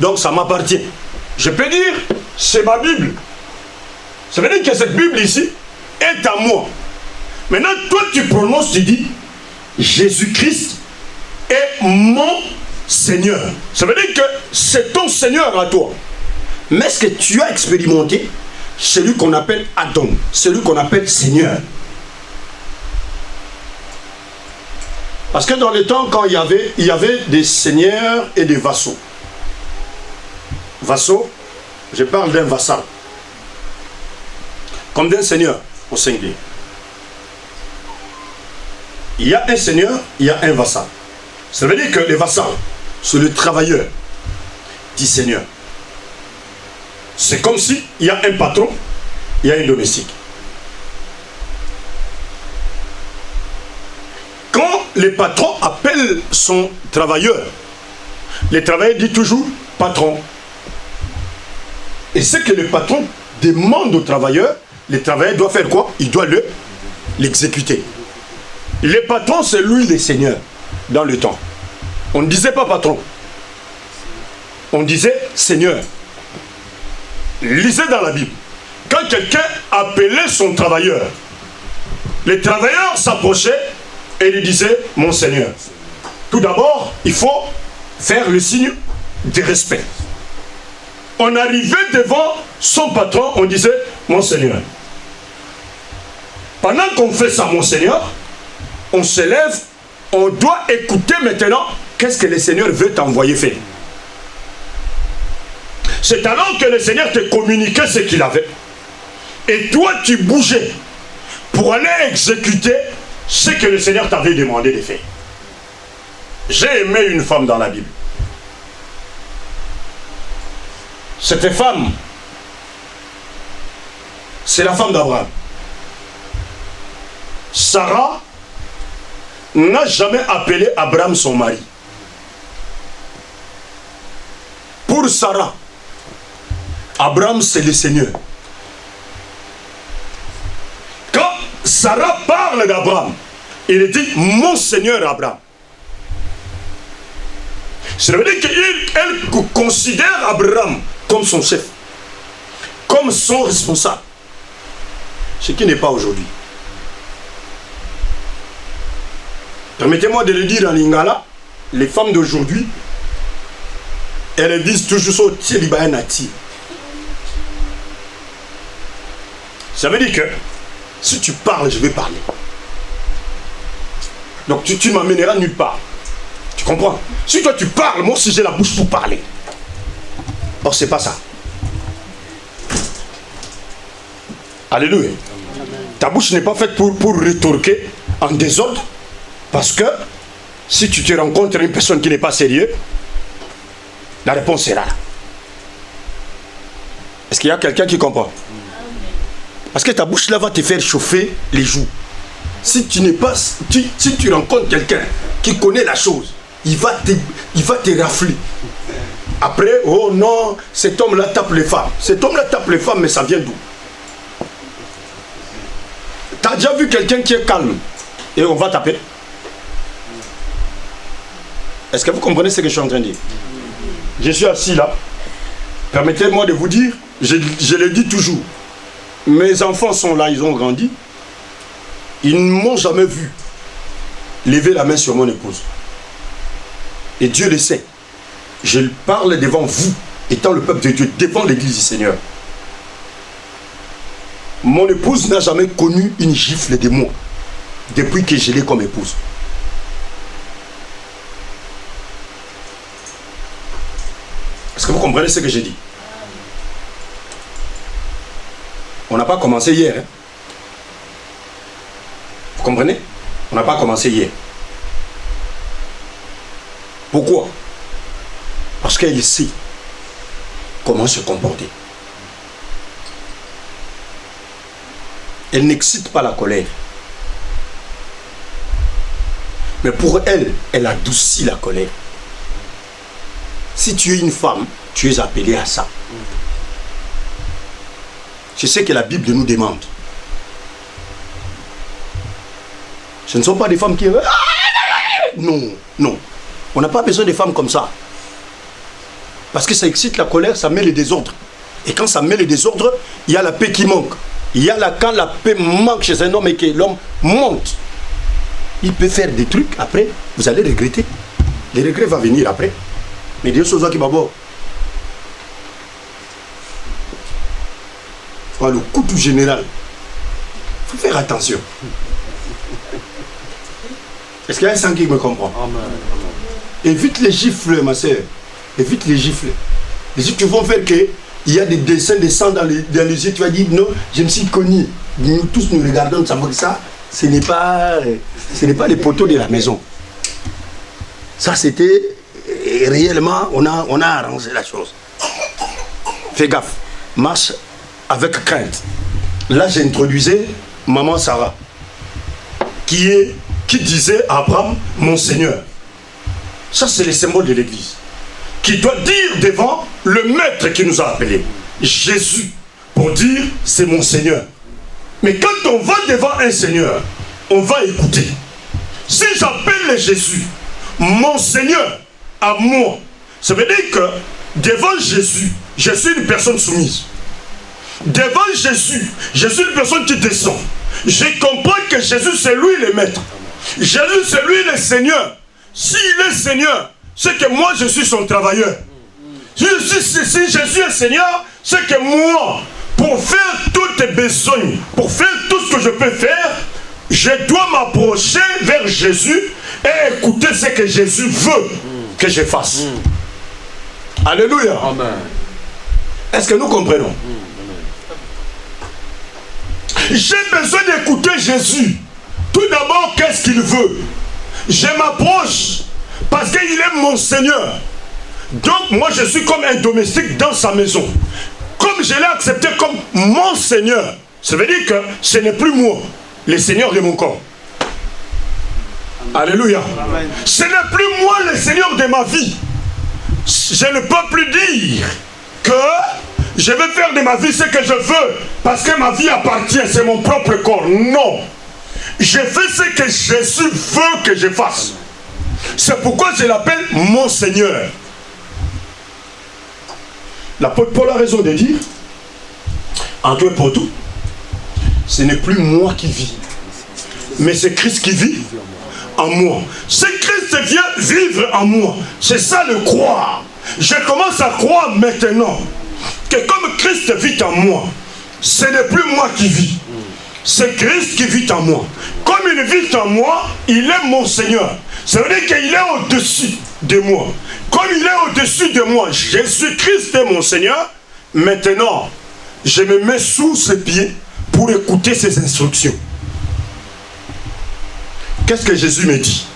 Donc, ça m'appartient. Je peux dire, c'est ma Bible. Ça veut dire que cette Bible ici est à moi. Maintenant, toi, tu prononces, tu dis, Jésus-Christ est mon Seigneur. Ça veut dire que c'est ton Seigneur à toi. Mais est-ce que tu as expérimenté celui qu'on appelle Adon, celui qu'on appelle Seigneur? Parce que dans le temps, quand il y avait des seigneurs et des vassaux. Vassaux, je parle d'un vassal. Comme d'un seigneur au singulier. Il y a un seigneur, il y a un vassal. Ça veut dire que les vassals, c'est le travailleur du seigneur. C'est comme si il y a un patron, il y a un domestique. Quand le patron appelle son travailleur, le travailleur dit toujours patron. Et ce que le patron demande au travailleur, le travailleur doit faire quoi? Il doit l'exécuter. Le patron, c'est lui le seigneur dans le temps. On ne disait pas patron. On disait seigneur. Lisez dans la Bible. Quand quelqu'un appelait son travailleur, le travailleur s'approchait et lui disait mon Seigneur. Tout d'abord, il faut faire le signe de respect. On arrivait devant son patron, on disait mon Seigneur. Pendant qu'on fait ça, mon Seigneur, on se lève, on doit écouter maintenant qu'est-ce que le Seigneur veut t'envoyer faire. C'est alors que le Seigneur te communiquait ce qu'il avait. Et toi, tu bougeais pour aller exécuter ce que le Seigneur t'avait demandé de faire. J'ai aimé une femme dans la Bible. Cette femme, c'est la femme d'Abraham. Sarah n'a jamais appelé Abraham son mari. Pour Sarah, Abraham, c'est le Seigneur. Quand Sarah parle d'Abraham, il dit mon Seigneur Abraham. Ça veut dire qu'elle considère Abraham comme son chef, comme son responsable. Ce qui n'est pas aujourd'hui. Permettez-moi de le dire en lingala, les femmes d'aujourd'hui, elles disent toujours ça, Tchelibayanati. Ça veut dire que si tu parles, je vais parler. Donc tu m'amèneras nulle part. Tu comprends? Si toi tu parles, moi aussi j'ai la bouche pour parler. Or c'est pas ça. Alléluia. Ta bouche n'est pas faite pour rétorquer en désordre. Parce que si tu te rencontres une personne qui n'est pas sérieuse, la réponse sera là. Est-ce qu'il y a quelqu'un qui comprend? Parce que ta bouche là va te faire chauffer les joues. Si tu n'es pas, si tu rencontres quelqu'un qui connaît la chose, il va te rafler. Après, oh non, cet homme-là tape les femmes. Cet homme-là tape les femmes, mais ça vient d'où? Tu as déjà vu quelqu'un qui est calme et on va taper? Est-ce que vous comprenez ce que je suis en train de dire? Je suis assis là. Permettez-moi de vous dire, je le dis toujours, mes enfants sont là, ils ont grandi. Ils ne m'ont jamais vu lever la main sur mon épouse. Et Dieu le sait. Je parle devant vous, étant le peuple de Dieu, devant l'église du Seigneur. Mon épouse n'a jamais connu une gifle de moi depuis que je l'ai comme épouse. Est-ce que vous comprenez ce que j'ai dit? On n'a pas commencé hier. Hein? Vous comprenez? On n'a pas commencé hier. Pourquoi? Parce qu'elle sait comment se comporter. Elle n'excite pas la colère. Mais pour elle, elle adoucit la colère. Si tu es une femme, tu es appelée à ça. C'est ce que la Bible nous demande. Ce ne sont pas des femmes qui... Non, non. On n'a pas besoin de femmes comme ça. Parce que ça excite la colère, ça met le désordre. Et quand ça met le désordre, il y a la paix qui manque. Quand la paix manque chez un homme et que l'homme monte, il peut faire des trucs, après, vous allez regretter. Les regrets vont venir après. Mais Dieu sait qui va voir. Le coup tout général. Il faut faire attention. Est-ce qu'il y a un sang qui me comprend? Amen. Évite les gifles, ma soeur. Évite les gifles. Les gifles vont faire qu'il y a des dessins de sang dans les yeux. Tu vas dire non, je me suis connu. Nous tous nous regardons, nous savons que ça, ce n'est pas les poteaux de la maison. Ça, c'était réellement, on a arrangé la chose. Fais gaffe. Marche avec crainte. Là, j'introduisais maman Sarah, qui disait à Abraham, mon Seigneur. Ça, c'est le symbole de l'église. Qui doit dire devant le maître qui nous a appelés, Jésus, pour dire, c'est mon Seigneur. Mais quand on va devant un Seigneur, on va écouter. Si j'appelle Jésus, mon Seigneur, à moi, ça veut dire que devant Jésus, je suis une personne soumise. Devant Jésus, je suis une personne qui descend. Je comprends que Jésus, c'est lui le maître. Jésus, c'est lui le Seigneur. S'il est Seigneur, c'est que moi, je suis son travailleur. Si Jésus est Seigneur, c'est que moi, pour faire toutes tes besognes, pour faire tout ce que je peux faire, je dois m'approcher vers Jésus et écouter ce que Jésus veut que je fasse. Alléluia. Amen. Est-ce que nous comprenons? J'ai besoin d'écouter Jésus. Tout d'abord, qu'est-ce qu'il veut? Je m'approche parce qu'il est mon Seigneur. Donc, moi, je suis comme un domestique dans sa maison. Comme je l'ai accepté comme mon Seigneur, ça veut dire que ce n'est plus moi, le Seigneur de mon corps. Alléluia. Amen. Ce n'est plus moi le Seigneur de ma vie. Je ne peux plus dire que je vais faire de ma vie ce que je veux parce que ma vie appartient, c'est mon propre corps. Non. Je fais ce que Jésus veut que je fasse. C'est pourquoi je l'appelle mon Seigneur. L'apôtre Paul a raison de dire, en tout et pour tout, ce n'est plus moi qui vis, mais c'est Christ qui vit en moi. C'est Christ vient vivre en moi. C'est ça le croire. Je commence à croire maintenant que comme Christ vit en moi, ce n'est plus moi qui vis. C'est Christ qui vit en moi. Comme il vit en moi, il est mon Seigneur. Ça veut dire qu'il est au-dessus de moi. Comme il est au-dessus de moi, Jésus-Christ est mon Seigneur. Maintenant, je me mets sous ses pieds pour écouter ses instructions. Qu'est-ce que Jésus me dit?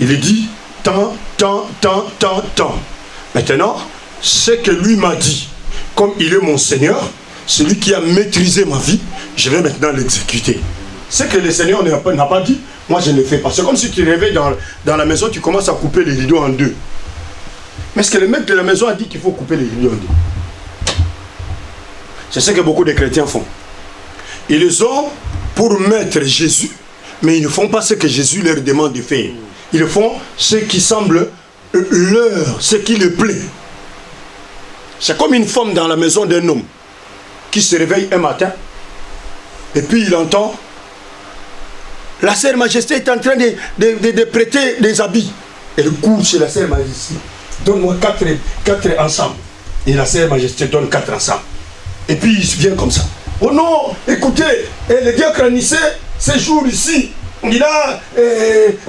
Il dit tant. Maintenant, ce que lui m'a dit, comme il est mon Seigneur, celui qui a maîtrisé ma vie, je vais maintenant l'exécuter. Ce que le Seigneur n'a pas dit, moi je ne le fais pas. C'est comme si tu rêvais dans la maison, tu commences à couper les rideaux en deux. Mais est-ce que le maître de la maison a dit qu'il faut couper les rideaux en deux? C'est ce que beaucoup de chrétiens font. Ils ont pour maître Jésus, mais ils ne font pas ce que Jésus leur demande de faire. Ils font ce qui semble leur, ce qui leur plaît. C'est comme une femme dans la maison d'un homme qui se réveille un matin et puis il entend la sœur Majesté est en train de prêter des habits. Elle court chez la sœur Majesté. Donne-moi 4 ensemble. Et la sœur Majesté donne 4 ensemble. Et puis il vient comme ça. Oh non, écoutez, le diacre Anissé, ce jour ici, il a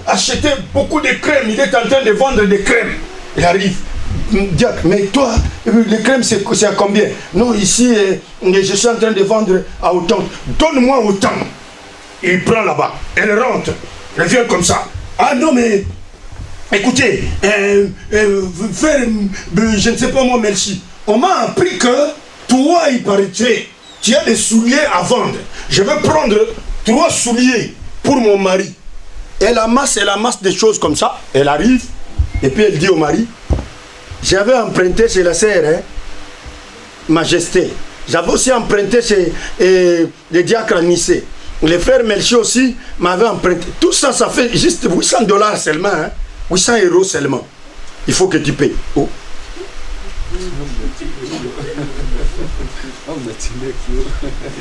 acheté beaucoup de crèmes. Il est en train de vendre des crèmes. Il arrive. Diacre, mais toi, les crèmes c'est à combien? Non, ici, je suis en train de vendre à autant. Donne-moi autant. Il prend là-bas. Elle rentre. Elle vient comme ça. Ah non, mais écoutez, faire, je ne sais pas moi, merci. On m'a appris que toi, il paraîtrait, tu as des souliers à vendre. Je vais prendre 3 souliers pour mon mari. Elle amasse des choses comme ça. Elle arrive. Et puis elle dit au mari, j'avais emprunté chez la sœur, Majesté. J'avais aussi emprunté chez les diacres Anissé. Les frères Melchi aussi m'avaient emprunté. Tout ça, ça fait juste $800 seulement. 800 € seulement. Il faut que tu payes. Oh.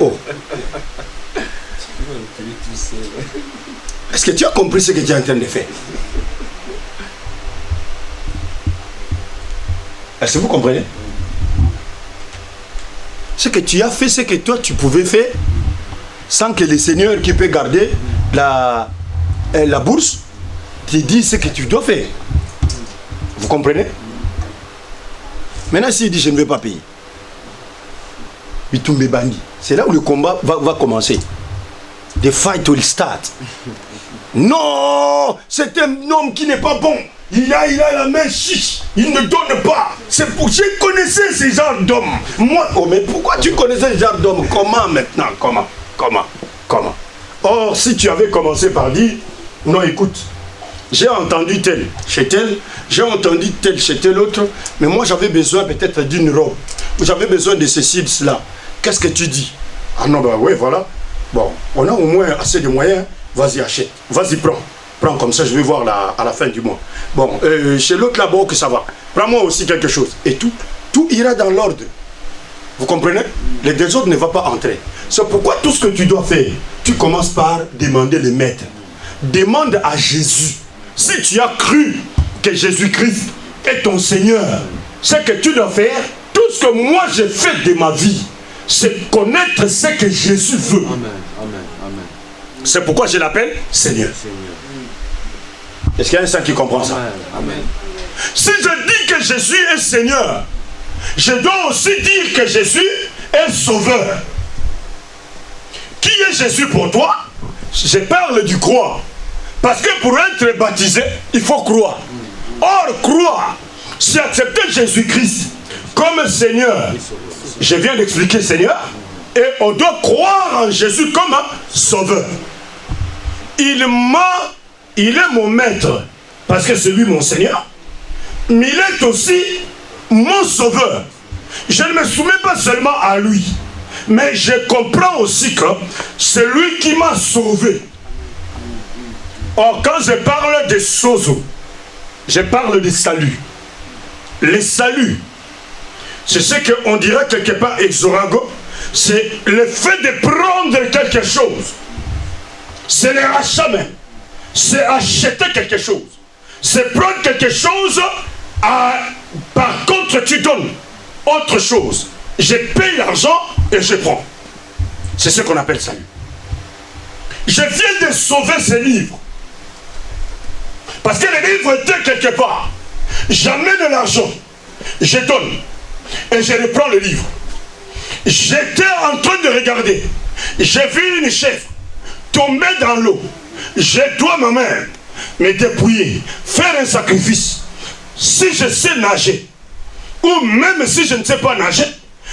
Oh. Est-ce que tu as compris ce que tu es en train de faire? Est-ce que vous comprenez? Ce que tu as fait, c'est que toi tu pouvais faire sans que le Seigneur qui peut garder la bourse te dise ce que tu dois faire. Vous comprenez? Maintenant s'il dit je ne vais pas payer, il tombe bandit. C'est là où le combat va commencer. The fight will start. Non, c'est un homme qui n'est pas bon. Il a la main chiche. Il ne donne pas. C'est pour je connaissais ce genre d'homme. Moi, oh, mais pourquoi tu connaissais ce genre d'homme? Comment maintenant? Comment? Or, si tu avais commencé par dire, non, écoute, j'ai entendu tel chez tel, j'ai entendu tel chez tel autre, mais moi j'avais besoin peut-être d'une robe, ou j'avais besoin de ceci, de cela. Qu'est-ce que tu dis? Ah non, ben oui, voilà. Bon, on a au moins assez de moyens, vas-y, achète, vas-y, prends comme ça, je vais voir à la fin du mois. Bon, chez l'autre là-bas, que ça va. Prends-moi aussi quelque chose. Et tout ira dans l'ordre. Vous comprenez? Le désordre ne va pas entrer. C'est pourquoi tout ce que tu dois faire, tu commences par demander le maître. Demande à Jésus. Si tu as cru que Jésus-Christ est ton Seigneur, ce que tu dois faire, tout ce que moi j'ai fait de ma vie, c'est connaître ce que Jésus veut. Amen. C'est pourquoi je l'appelle Seigneur. Est-ce qu'il y a un saint qui comprend ça? Amen. Si je dis que Jésus est Seigneur, je dois aussi dire que Jésus est Sauveur. Qui est Jésus pour toi? Je parle du croire. Parce que pour être baptisé, il faut croire. Or, croire, c'est accepter Jésus-Christ comme Seigneur. Je viens d'expliquer Seigneur. Et on doit croire en Jésus comme un Sauveur. Il est mon maître, parce que c'est lui mon Seigneur. Mais il est aussi mon Sauveur. Je ne me soumets pas seulement à lui, mais je comprends aussi que c'est lui qui m'a sauvé. Or, quand je parle de sozo, je parle de salut. Le salut, c'est ce qu'on dirait quelque part exorago, c'est le fait de prendre quelque chose. C'est le rachat même. C'est acheter quelque chose. C'est prendre quelque chose, par contre tu donnes autre chose. Je paye l'argent et je prends. C'est ce qu'on appelle salut. Je viens de sauver ce livre. Parce que le livre était quelque part. J'amène l'argent, je donne et je reprends le livre. J'étais en train de regarder. J'ai vu une chèvre tomber dans l'eau. Je dois moi-même me dépouiller, faire un sacrifice. Si je sais nager, ou même si je ne sais pas nager,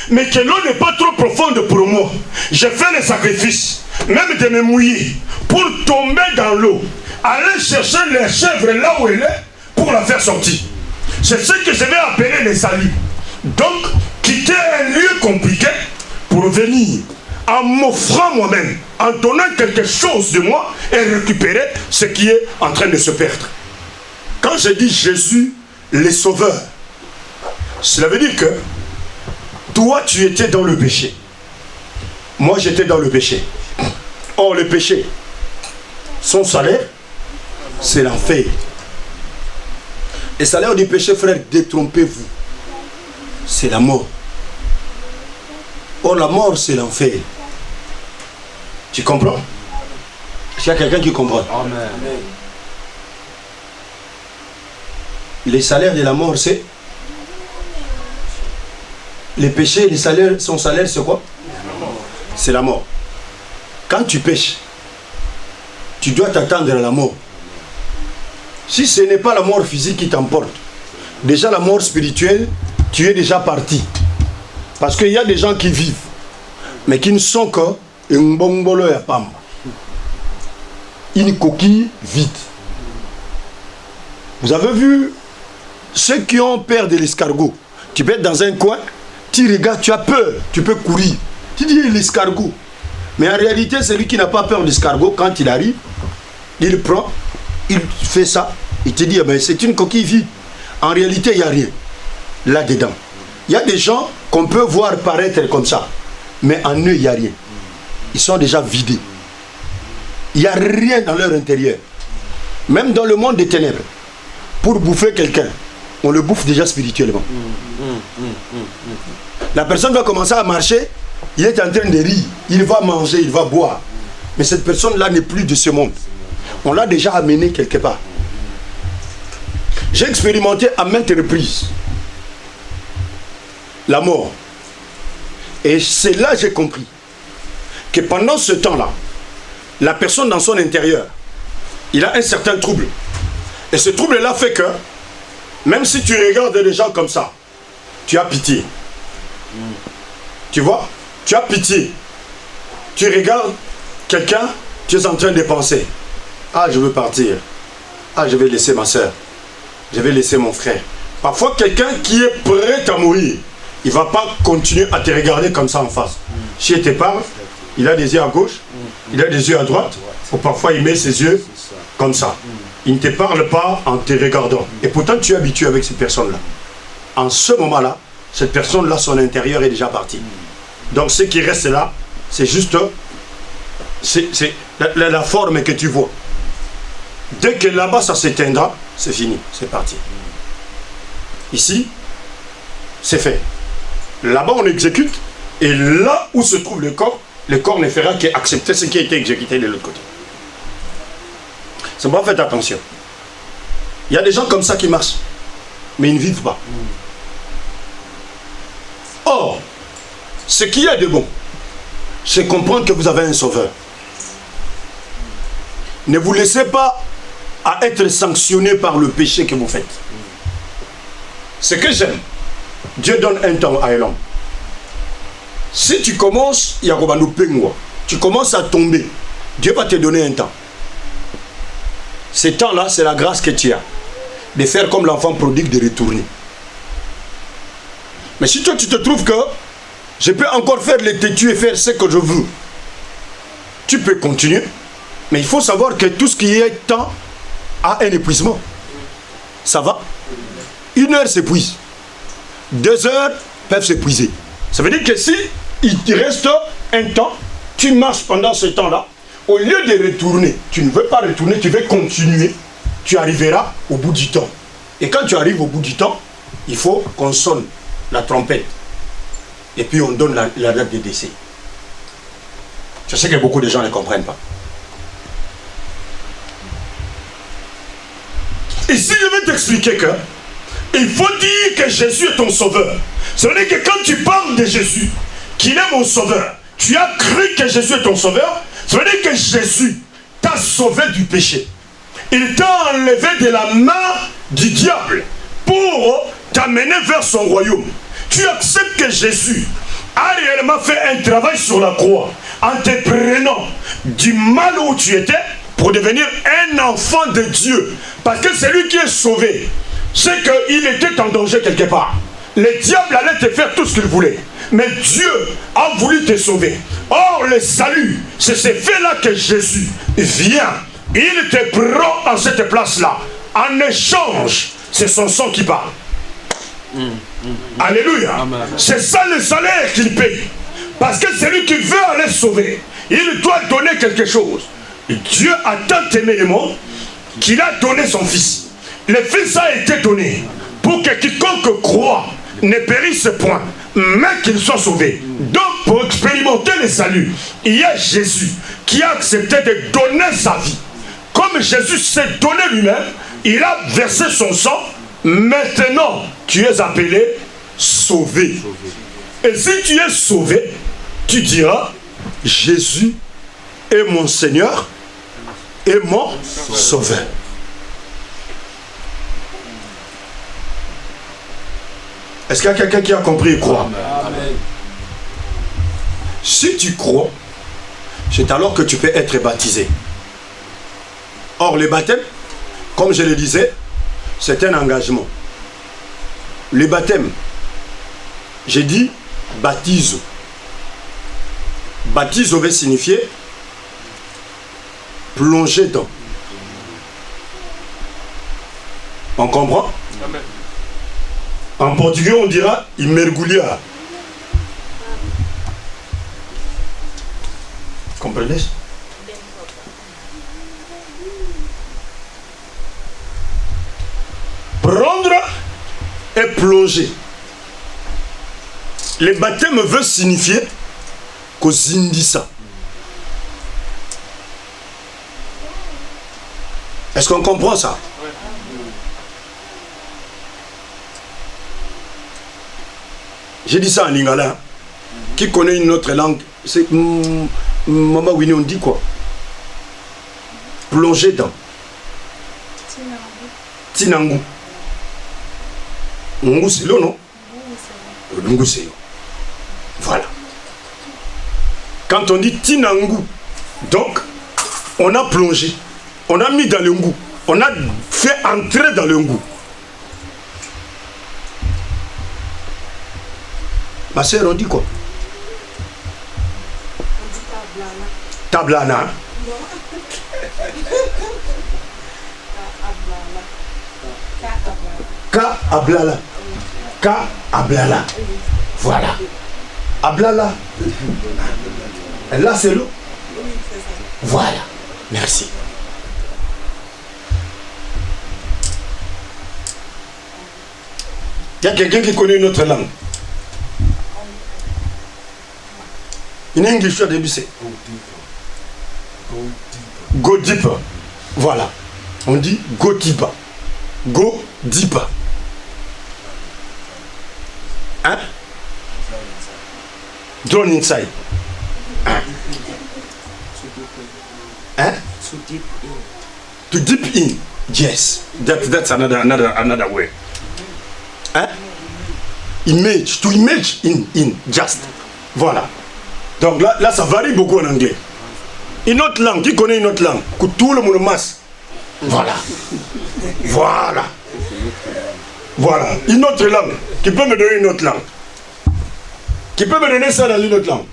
mais que l'eau n'est pas trop profonde pour moi, je fais le sacrifice, même de me mouiller, pour tomber dans l'eau, aller chercher la chèvre là où elle est, pour la faire sortir. C'est ce que je vais appeler le salut. Donc, quitter un lieu compliqué pour venir en m'offrant moi-même, en donnant quelque chose de moi et récupérer ce qui est en train de se perdre. Quand je dis Jésus, le Sauveur, cela veut dire que Toi, tu étais dans le péché. Moi, j'étais dans le péché. Or, le péché, son salaire, c'est l'enfer. Le salaire du péché, frère, détrompez-vous. C'est la mort. Or, la mort, c'est l'enfer. Tu comprends? Est-ce qu'il y a quelqu'un qui comprend? Amen. Les salaires de la mort, c'est... Les péchés, les salaires, son salaire, c'est quoi? C'est la mort. Quand tu pêches, tu dois t'attendre à la mort. Si ce n'est pas la mort physique qui t'emporte, déjà la mort spirituelle, tu es déjà parti. Parce qu'il y a des gens qui vivent, mais qui ne sont qu'une bombolo et pamba. Une coquille vide. Vous avez vu ceux qui ont peur de l'escargot? Tu peux être dans un coin, tu regardes, tu as peur, tu peux courir. Tu dis l'escargot. Mais en réalité, celui qui n'a pas peur de l'escargot, quand il arrive, il prend, il fait ça, il te dit, eh ben, c'est une coquille vide. En réalité, il n'y a rien là-dedans. Il y a des gens qu'on peut voir paraître comme ça, mais en eux, il n'y a rien. Ils sont déjà vidés. Il n'y a rien dans leur intérieur. Même dans le monde des ténèbres, pour bouffer quelqu'un, on le bouffe déjà spirituellement. La personne va commencer à marcher, il est en train de rire, il va manger, il va boire. Mais cette personne-là n'est plus de ce monde. On l'a déjà amené quelque part. J'ai expérimenté à maintes reprises la mort. Et c'est là que j'ai compris que pendant ce temps-là, la personne dans son intérieur, il a un certain trouble. Et ce trouble-là fait que, même si tu regardes les gens comme ça, tu as pitié. Tu vois? Tu as pitié. Tu regardes quelqu'un, tu es en train de penser, ah, je veux partir. Ah, je vais laisser ma soeur. Je vais laisser mon frère. Parfois, quelqu'un qui est prêt à mourir, il ne va pas continuer à te regarder comme ça en face. Si il te parle, il a des yeux à gauche, il a des yeux à droite, ou parfois il met ses yeux comme ça. Il ne te parle pas en te regardant. Et pourtant, tu es habitué avec cette personne-là. En ce moment-là, cette personne-là, son intérieur est déjà parti. Donc, ce qui reste là, c'est juste la forme que tu vois. Dès que là-bas, ça s'éteindra, c'est fini, c'est parti. Ici, c'est fait. Là-bas, on exécute, et là où se trouve le corps ne fera qu'accepter ce qui a été exécuté de l'autre côté. C'est bon, faites attention. Il y a des gens comme ça qui marchent, mais ils ne vivent pas. Or, ce qu'il y a de bon, c'est comprendre que vous avez un sauveur. Ne vous laissez pas à être sanctionné par le péché que vous faites. Ce que j'aime, Dieu donne un temps à l'homme. Si tu commences, tu commences à tomber, Dieu va te donner un temps. Ce temps-là, c'est la grâce que tu as de faire comme l'enfant prodigue, de retourner. Mais si toi tu te trouves que je peux encore faire les têtus et faire ce que je veux, tu peux continuer, mais il faut savoir que tout ce qui est temps a un épuisement. Ça va? 1 heure s'épuise, 2 heures peuvent s'épuiser. Ça veut dire que si il te reste un temps, tu marches pendant ce temps-là, au lieu de retourner, tu ne veux pas retourner, tu veux continuer, tu arriveras au bout du temps. Et quand tu arrives au bout du temps, il faut qu'on sonne la trompette. Et puis on donne la date de décès. Je sais que beaucoup de gens ne comprennent pas. Ici, je vais t'expliquer que il faut dire que Jésus est ton sauveur. Ça veut dire que quand tu parles de Jésus, qu'il est mon sauveur, tu as cru que Jésus est ton sauveur, ça veut dire que Jésus t'a sauvé du péché. Il t'a enlevé de la main du diable pour t'amener vers son royaume. Tu acceptes que Jésus a réellement fait un travail sur la croix en te prenant du mal où tu étais pour devenir un enfant de Dieu. Parce que c'est lui qui est sauvé. C'est qu'il était en danger quelque part. Le diable allait te faire tout ce qu'il voulait. Mais Dieu a voulu te sauver. Or, le salut, c'est ce fait-là que Jésus vient. Il te prend en cette place-là. En échange, c'est son sang qui parle. Alléluia. C'est ça le salaire qu'il paye. Parce que celui qui veut aller sauver, il doit donner quelque chose. Et Dieu a tant aimé le monde qu'il a donné son fils. Le fils a été donné pour que quiconque croit ne périsse point, mais qu'il soit sauvé. Donc pour expérimenter le salut, il y a Jésus qui a accepté de donner sa vie. Comme Jésus s'est donné lui-même, il a versé son sang. Maintenant, tu es appelé sauvé. Et si tu es sauvé, tu diras, Jésus est mon Seigneur et mon Sauveur. Est-ce qu'il y a quelqu'un qui a compris et croit? Amen. Si tu crois, c'est alors que tu peux être baptisé. Or, le baptême, comme je le disais, c'est un engagement. Le baptême, j'ai dit baptizo. Baptizo veut signifier plonger dans. On comprend? Amen. En portugais, on dira immergulhar. Comprenez? Prendre et plonger. Le baptême veut signifier kozindisa. Est-ce qu'on comprend ça? J'ai dit ça en lingala. Qui connaît une autre langue? C'est Maman Winnie, on dit quoi? Plonger dans. Tinangu. Ngu c'est là, non? Ngu c'est là. Voilà. Quand on dit Tinangu, donc on a plongé, on a mis dans le ngou, on a fait entrer dans le ngou. Ma sœur, on dit quoi? Tablana. Ka ablala. Ka ablala. Voilà. Ablala. Là, c'est l'eau. Voilà. Merci. Il y a quelqu'un qui connaît une autre langue. In English, au début, c'est go deeper. Voilà. On dit go deeper. Go deeper. Hein? Drawn inside. Hein? Hein? To deep in. Yes. That's another way. Hein? Image. To image in. Just. Voilà. Donc là, ça varie beaucoup en anglais. Une autre langue, qui connaît une autre langue? Que tout le monde masse. Voilà. Voilà. Voilà. Une autre langue. Qui peut me donner une autre langue? Qui peut me donner ça dans une autre langue?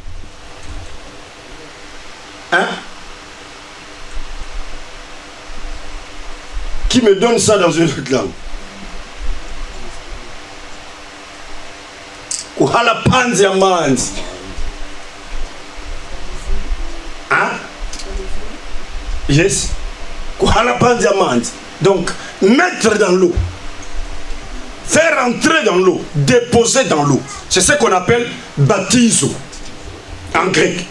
Hein? Qui me donne ça dans une autre langue? Kuhala panzi ya manzi. Hein? Yes. Kuhala panzi ya manzi. Donc, mettre dans l'eau. Faire entrer dans l'eau. Déposer dans l'eau. C'est ce qu'on appelle baptizo. En grec.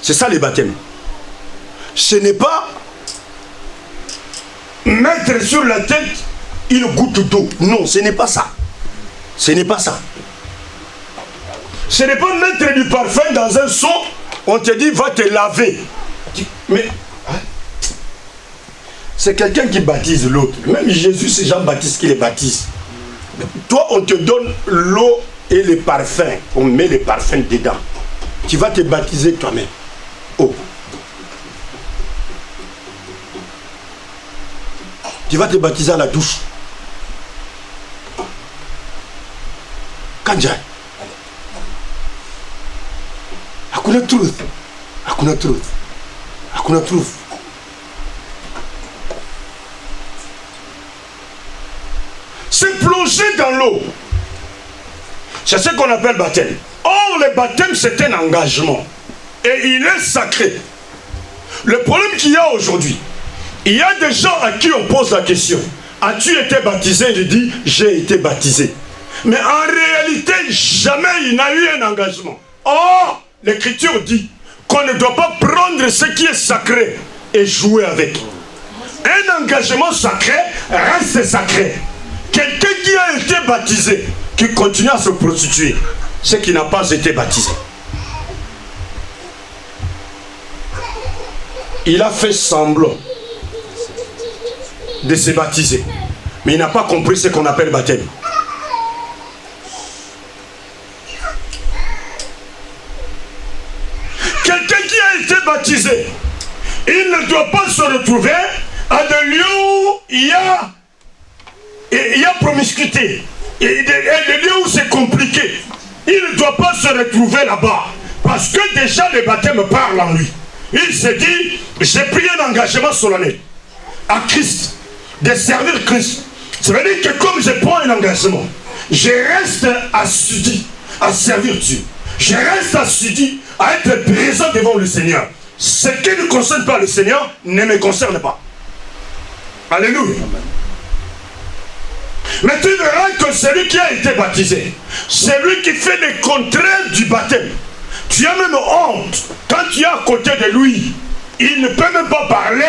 C'est ça le baptême. Ce n'est pas mettre sur la tête une goutte d'eau. Non, ce n'est pas ça. Ce n'est pas ça. Ce n'est pas mettre du parfum dans un seau. On te dit, va te laver. Mais hein? C'est quelqu'un qui baptise l'autre. Même Jésus, c'est Jean-Baptiste qui les baptise. Toi, on te donne l'eau et les parfums. On met les parfums dedans. Tu vas te baptiser toi-même. Oh. Tu vas te baptiser à la douche. Kanjai. Hakuna truth. Hakuna truth. Hakuna truth. Se plonger dans l'eau. C'est ce qu'on appelle baptême. Or, le baptême, c'est un engagement. Et il est sacré. Le problème qu'il y a aujourd'hui, il y a des gens à qui on pose la question. As-tu été baptisé? Il dit, j'ai été baptisé. Mais en réalité, jamais il n'a eu un engagement. Or, l'Écriture dit qu'on ne doit pas prendre ce qui est sacré et jouer avec. Un engagement sacré reste sacré. Quelqu'un qui a été baptisé, qui continue à se prostituer, c'est qui n'a pas été baptisé. Il a fait semblant de se baptiser, mais il n'a pas compris ce qu'on appelle baptême. Quelqu'un qui a été baptisé, il ne doit pas se retrouver à des lieux où il y a promiscuité, et des lieux où c'est compliqué. Il ne doit pas se retrouver là-bas, parce que déjà le baptême parle en lui. Il s'est dit, j'ai pris un engagement solennel à Christ, de servir Christ. Ça veut dire que comme je prends un engagement, je reste assidu à servir Dieu. Je reste assidu à être présent devant le Seigneur. Ce qui ne concerne pas le Seigneur ne me concerne pas. Alléluia. Mais tu verras que celui qui a été baptisé, celui qui fait le contraire du baptême, tu as même honte. Quand tu es à côté de lui, il ne peut même pas parler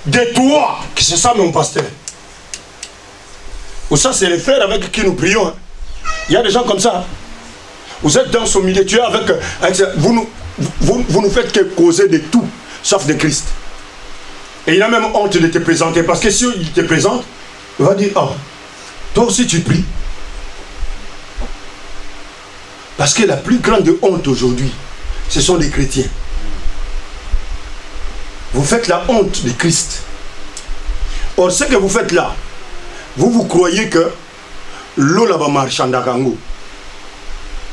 de toi. C'est ça mon pasteur. Ou ça c'est les frères avec qui nous prions. Hein. Il y a des gens comme ça. Hein. Vous êtes dans son milieu, tu es avec vous nous faites que causer de tout, sauf de Christ. Et il a même honte de te présenter, parce que si il te présente, il va dire, oh, toi aussi tu pries. Parce que la plus grande honte aujourd'hui, ce sont les chrétiens. Vous faites la honte de Christ. Or, ce que vous faites là, vous croyez que l'eau là-bas marche en Dakango.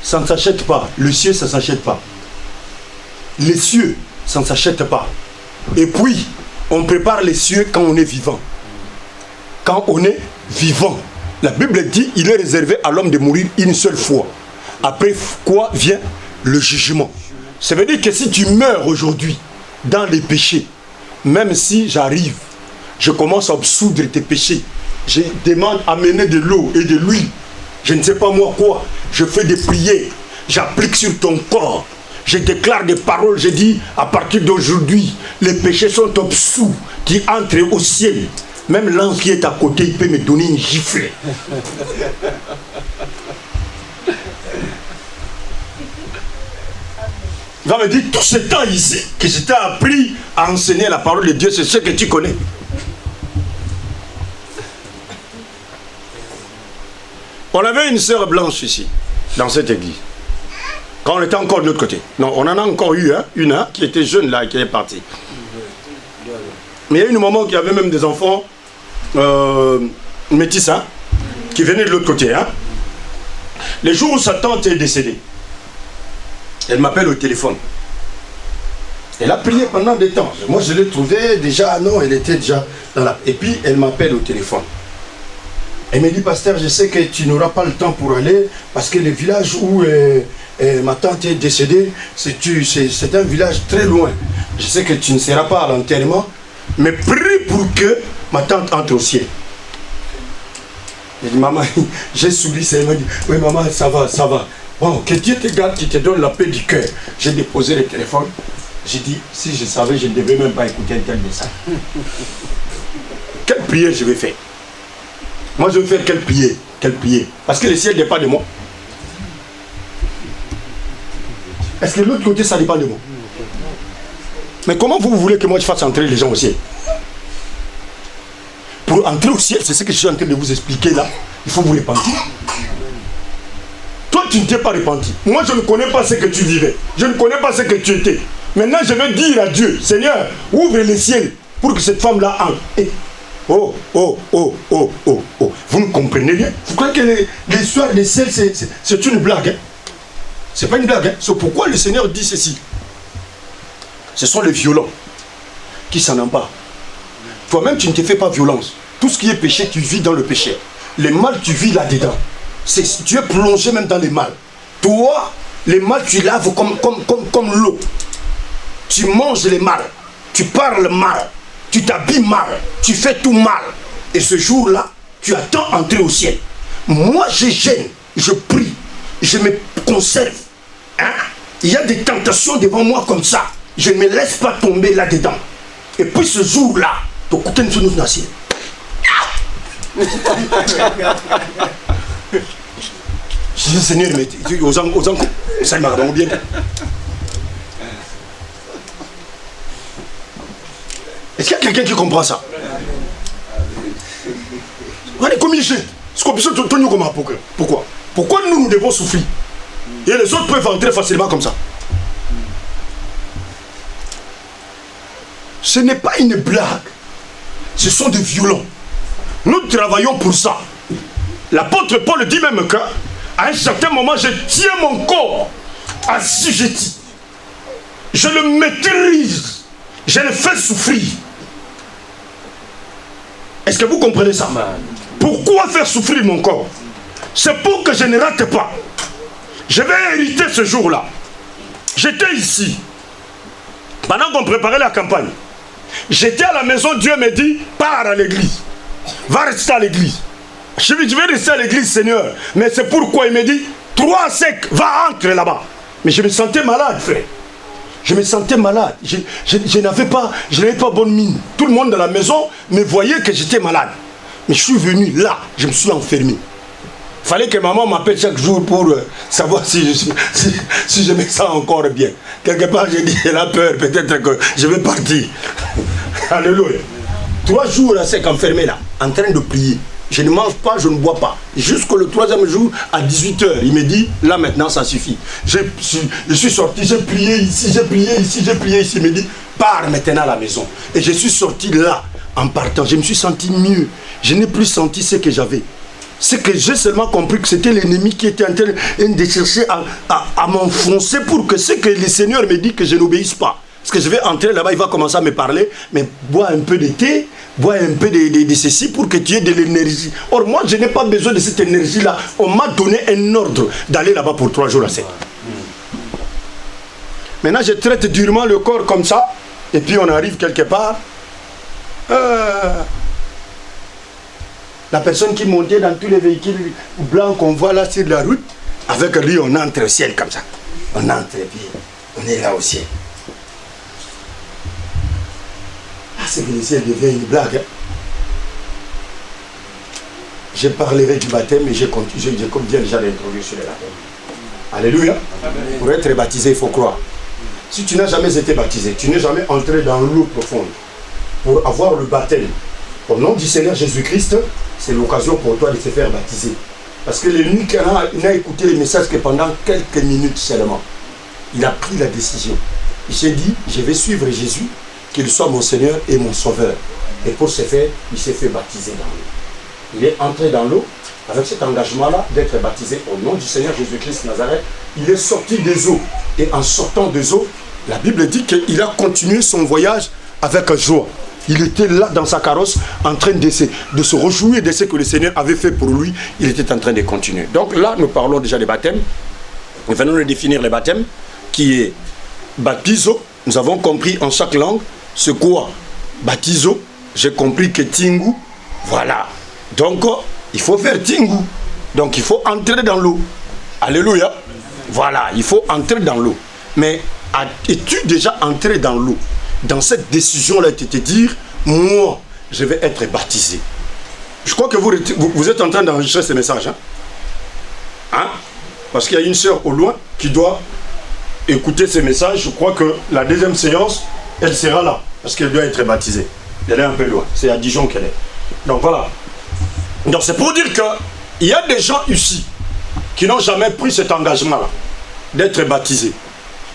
Ça ne s'achète pas. Le ciel, ça ne s'achète pas. Les cieux, ça ne s'achète pas. Et puis, on prépare les cieux quand on est vivant. Quand on est vivant. La Bible dit, il est réservé à l'homme de mourir une seule fois. Après quoi vient le jugement. Ça veut dire que si tu meurs aujourd'hui dans les péchés, même si j'arrive, je commence à absoudre tes péchés, je demande à amener de l'eau et de l'huile, je ne sais pas moi quoi, je fais des prières, j'applique sur ton corps, je déclare des paroles, je dis à partir d'aujourd'hui, les péchés sont absous, tu entres au ciel. Même l'ange qui est à côté, il peut me donner une gifle. Il va me dire, tout ce temps ici, que je t'ai appris à enseigner la parole de Dieu, c'est ce que tu connais. On avait une sœur blanche ici, dans cette église. Quand on était encore de l'autre côté. Non, on en a encore eu une qui était jeune là, qui est partie. Mais il y a eu un moment qu'il y avait même des enfants métis, hein, qui venaient de l'autre côté. Hein. Les jours où sa tante est décédée, elle m'appelle au téléphone. Elle a prié pendant des temps. Moi, je l'ai trouvée déjà, non, elle était déjà dans la... Et puis, elle m'appelle au téléphone. Elle me dit, pasteur, je sais que tu n'auras pas le temps pour aller, parce que le village où ma tante est décédée, c'est un village très loin. Je sais que tu ne seras pas à l'enterrement, mais prie pour que ma tante entre au ciel. Elle dit, maman, j'ai souri, elle m'a dit, oui, maman, ça va, ça va. Bon, que Dieu te garde, qui te donne la paix du cœur. J'ai déposé le téléphone. J'ai dit, si je savais, je ne devais même pas écouter un tel message. Quelle prière je vais faire? Moi, je vais faire quelle prière? Quelle prière? Parce que le ciel dépend de moi. Est-ce que de l'autre côté, ça dépend de moi? Mais comment vous voulez que moi je fasse entrer les gens au ciel? Pour entrer au ciel, c'est ce que je suis en train de vous expliquer là. Il faut vous repentir. Toi, tu ne t'es pas repenti. Moi, je ne connais pas ce que tu vivais. Je ne connais pas ce que tu étais. Maintenant, je vais dire à Dieu, Seigneur, ouvre les ciels pour que cette femme-là entre. Et, oh. Vous me comprenez bien? Vous croyez que l'histoire des ciels, c'est une blague, hein? C'est pas une blague, hein? C'est pourquoi le Seigneur dit ceci. Ce sont les violents qui s'en emparent. Toi-même, tu ne te fais pas violence. Tout ce qui est péché, tu vis dans le péché. Le mal, tu vis là-dedans. Tu es plongé même dans les mal. Toi, les mal, tu laves comme l'eau. Tu manges les mal. Tu parles mal. Tu t'habilles mal. Tu fais tout mal. Et ce jour-là, tu attends entrer au ciel. Moi, je gêne. Je prie. Je me conserve. Hein? Il y a des tentations devant moi comme ça. Je ne me laisse pas tomber là-dedans. Et puis ce jour-là, tu écoutes une chose nazie. Je dis, Seigneur, mais aux gens, ça m'a vraiment bien. Est-ce qu'il y a quelqu'un qui comprend ça? Regardez comme il gêne. Pourquoi? Pourquoi nous devons souffrir? Et les autres peuvent entrer facilement comme ça. Ce n'est pas une blague. Ce sont des violents. Nous travaillons pour ça. L'apôtre Paul dit même qu'à un certain moment, je tiens mon corps assujetti. Je le maîtrise. Je le fais souffrir. Est-ce que vous comprenez ça? Pourquoi faire souffrir mon corps? C'est pour que je ne rate pas. Je vais hériter ce jour-là. J'étais ici. Pendant qu'on préparait la campagne, j'étais à la maison, Dieu me dit, pars à l'église. Va rester à l'église. Je lui dis, je vais rester à l'église, Seigneur. Mais c'est pourquoi il me dit, 3 secs, va entrer là-bas. Mais je me sentais malade, frère. Je me sentais malade. Je n'avais pas bonne mine. Tout le monde dans la maison me voyait que j'étais malade. Mais je suis venu là, je me suis enfermé. Il fallait que maman m'appelle chaque jour pour savoir si je me sens encore bien. Quelque part, j'ai dit, elle a peur, peut-être que je vais partir. Alléluia. 3 jours là, c'est enfermé là, en train de prier. Je ne mange pas, je ne bois pas. Jusqu'au 3e jour, à 18 h, il me dit, là maintenant, ça suffit. Je suis sorti, j'ai prié ici, j'ai prié ici, j'ai prié ici. Il me dit, pars maintenant à la maison. Et je suis sorti là, en partant. Je me suis senti mieux. Je n'ai plus senti ce que j'avais. C'est que j'ai seulement compris que c'était l'ennemi qui était en train de chercher à m'enfoncer pour que ce que le Seigneur me dit que je n'obéisse pas. Parce que je vais entrer là-bas, il va commencer à me parler, mais bois un peu de thé, bois un peu de ceci pour que tu aies de l'énergie. Or, moi, je n'ai pas besoin de cette énergie-là. On m'a donné un ordre d'aller là-bas pour 3 jours à 7. Maintenant, je traite durement le corps comme ça, et puis on arrive quelque part. La personne qui montait dans tous les véhicules blancs qu'on voit là sur la route, avec lui, on entre au ciel comme ça. On entre et puis on est là au ciel. C'est que le ciel devient une blague. Hein? Je parlerai du baptême et j'ai comme bien déjà d'introduire sur le baptême. Alléluia. Amen. Pour être baptisé, il faut croire. Si tu n'as jamais été baptisé, tu n'es jamais entré dans l'eau profonde pour avoir le baptême au nom du Seigneur Jésus-Christ, c'est l'occasion pour toi de te faire baptiser. Parce que l'ennemi n'a écouté les messages que pendant quelques minutes seulement. Il a pris la décision. Il s'est dit, je vais suivre Jésus, qu'il soit mon Seigneur et mon Sauveur. Et pour ce faire, il s'est fait baptiser dans l'eau. Il est entré dans l'eau avec cet engagement-là d'être baptisé au nom du Seigneur Jésus-Christ Nazareth. Il est sorti des eaux. Et en sortant des eaux, la Bible dit qu'il a continué son voyage avec joie. Il était là dans sa carrosse en train de se réjouir de ce que le Seigneur avait fait pour lui. Il était en train de continuer. Donc là, nous parlons déjà des baptêmes. Nous venons de définir le baptême qui est baptizo. Nous avons compris en chaque langue c'est quoi baptizo. J'ai compris que tingu. Voilà. Donc, il faut faire tingu. Donc, il faut entrer dans l'eau. Alléluia. Voilà, il faut entrer dans l'eau. Mais es-tu déjà entré dans l'eau? Dans cette décision-là, tu te dire, moi, je vais être baptisé. Je crois que vous êtes en train d'enregistrer ce message. Hein? Parce qu'il y a une sœur au loin qui doit écouter ce message. Je crois que la deuxième séance, elle sera là. Parce qu'elle doit être baptisée. Elle est un peu loin. C'est à Dijon qu'elle est. Donc voilà. Donc c'est pour dire qu'il y a des gens ici qui n'ont jamais pris cet engagement-là d'être baptisés.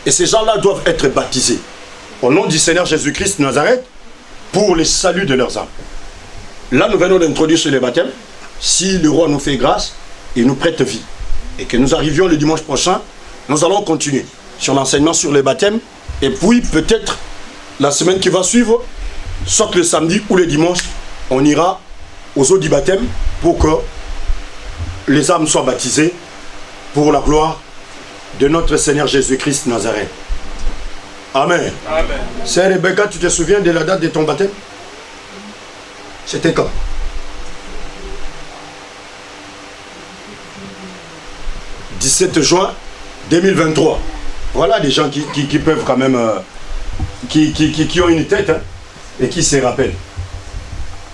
Et ces gens-là doivent être baptisés au nom du Seigneur Jésus-Christ de Nazareth pour le salut de leurs âmes. Là, nous venons d'introduire sur les baptêmes. Si le roi nous fait grâce, il nous prête vie. Et que nous arrivions le dimanche prochain, nous allons continuer sur l'enseignement sur les baptêmes. Et puis, peut-être, la semaine qui va suivre, soit le samedi ou le dimanche, on ira aux eaux du baptême pour que les âmes soient baptisées pour la gloire de notre Seigneur Jésus-Christ Nazareth. Amen. Amen. Sœur Rebecca, tu te souviens de la date de ton baptême? C'était quand? « 17 juin 2023. » Voilà des gens qui peuvent quand même... qui ont une tête, hein, et qui se rappellent.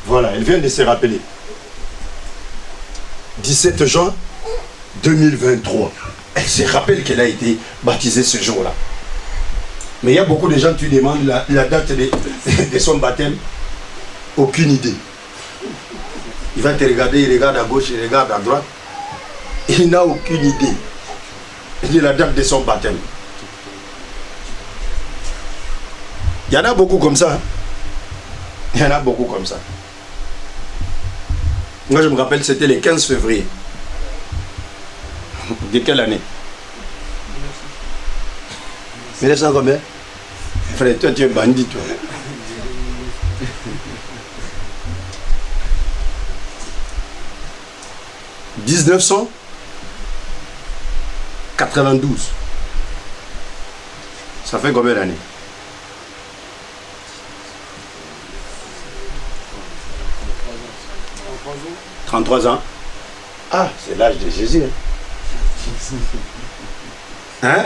Voilà, elle vient de se rappeler. 17 juin 2023. Elle se rappelle qu'elle a été baptisée ce jour-là. Mais il y a beaucoup de gens qui demandent la date de son baptême. Aucune idée. Il va te regarder, il regarde à gauche, il regarde à droite. Il n'a aucune idée de la date de son baptême. Il y en a beaucoup comme ça. Hein? Il y en a beaucoup comme ça. Moi, je me rappelle, c'était le 15 février. De quelle année? 1900 combien? Frère, toi, tu es bandit, toi. « 1992. Ça fait combien d'années? 33 ans. Ah, c'est l'âge de Jésus. Hein?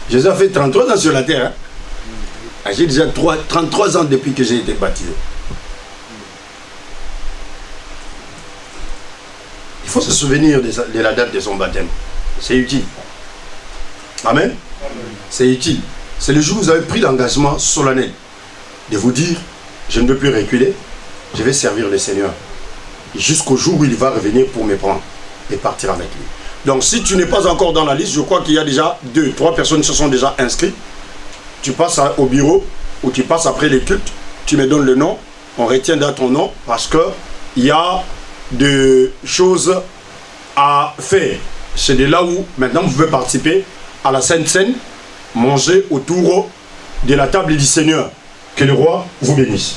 Jésus a fait 33 ans sur la terre. Hein? Ah, j'ai déjà 33 ans depuis que j'ai été baptisé. Il faut se souvenir de la date de son baptême. C'est utile. Amen. C'est utile. C'est le jour où vous avez pris l'engagement solennel de vous dire, je ne veux plus reculer, je vais servir le Seigneur. Jusqu'au jour où il va revenir pour me prendre et partir avec lui. Donc si tu n'es pas encore dans la liste, je crois qu'il y a déjà 2, 3 personnes qui se sont déjà inscrites. Tu passes au bureau ou tu passes après les cultes, tu me donnes le nom, on retiendra ton nom parce qu'il y a des choses à faire. C'est de là où maintenant vous pouvez participer à la Sainte Seine, manger autour de la table du Seigneur. Que le roi vous bénisse.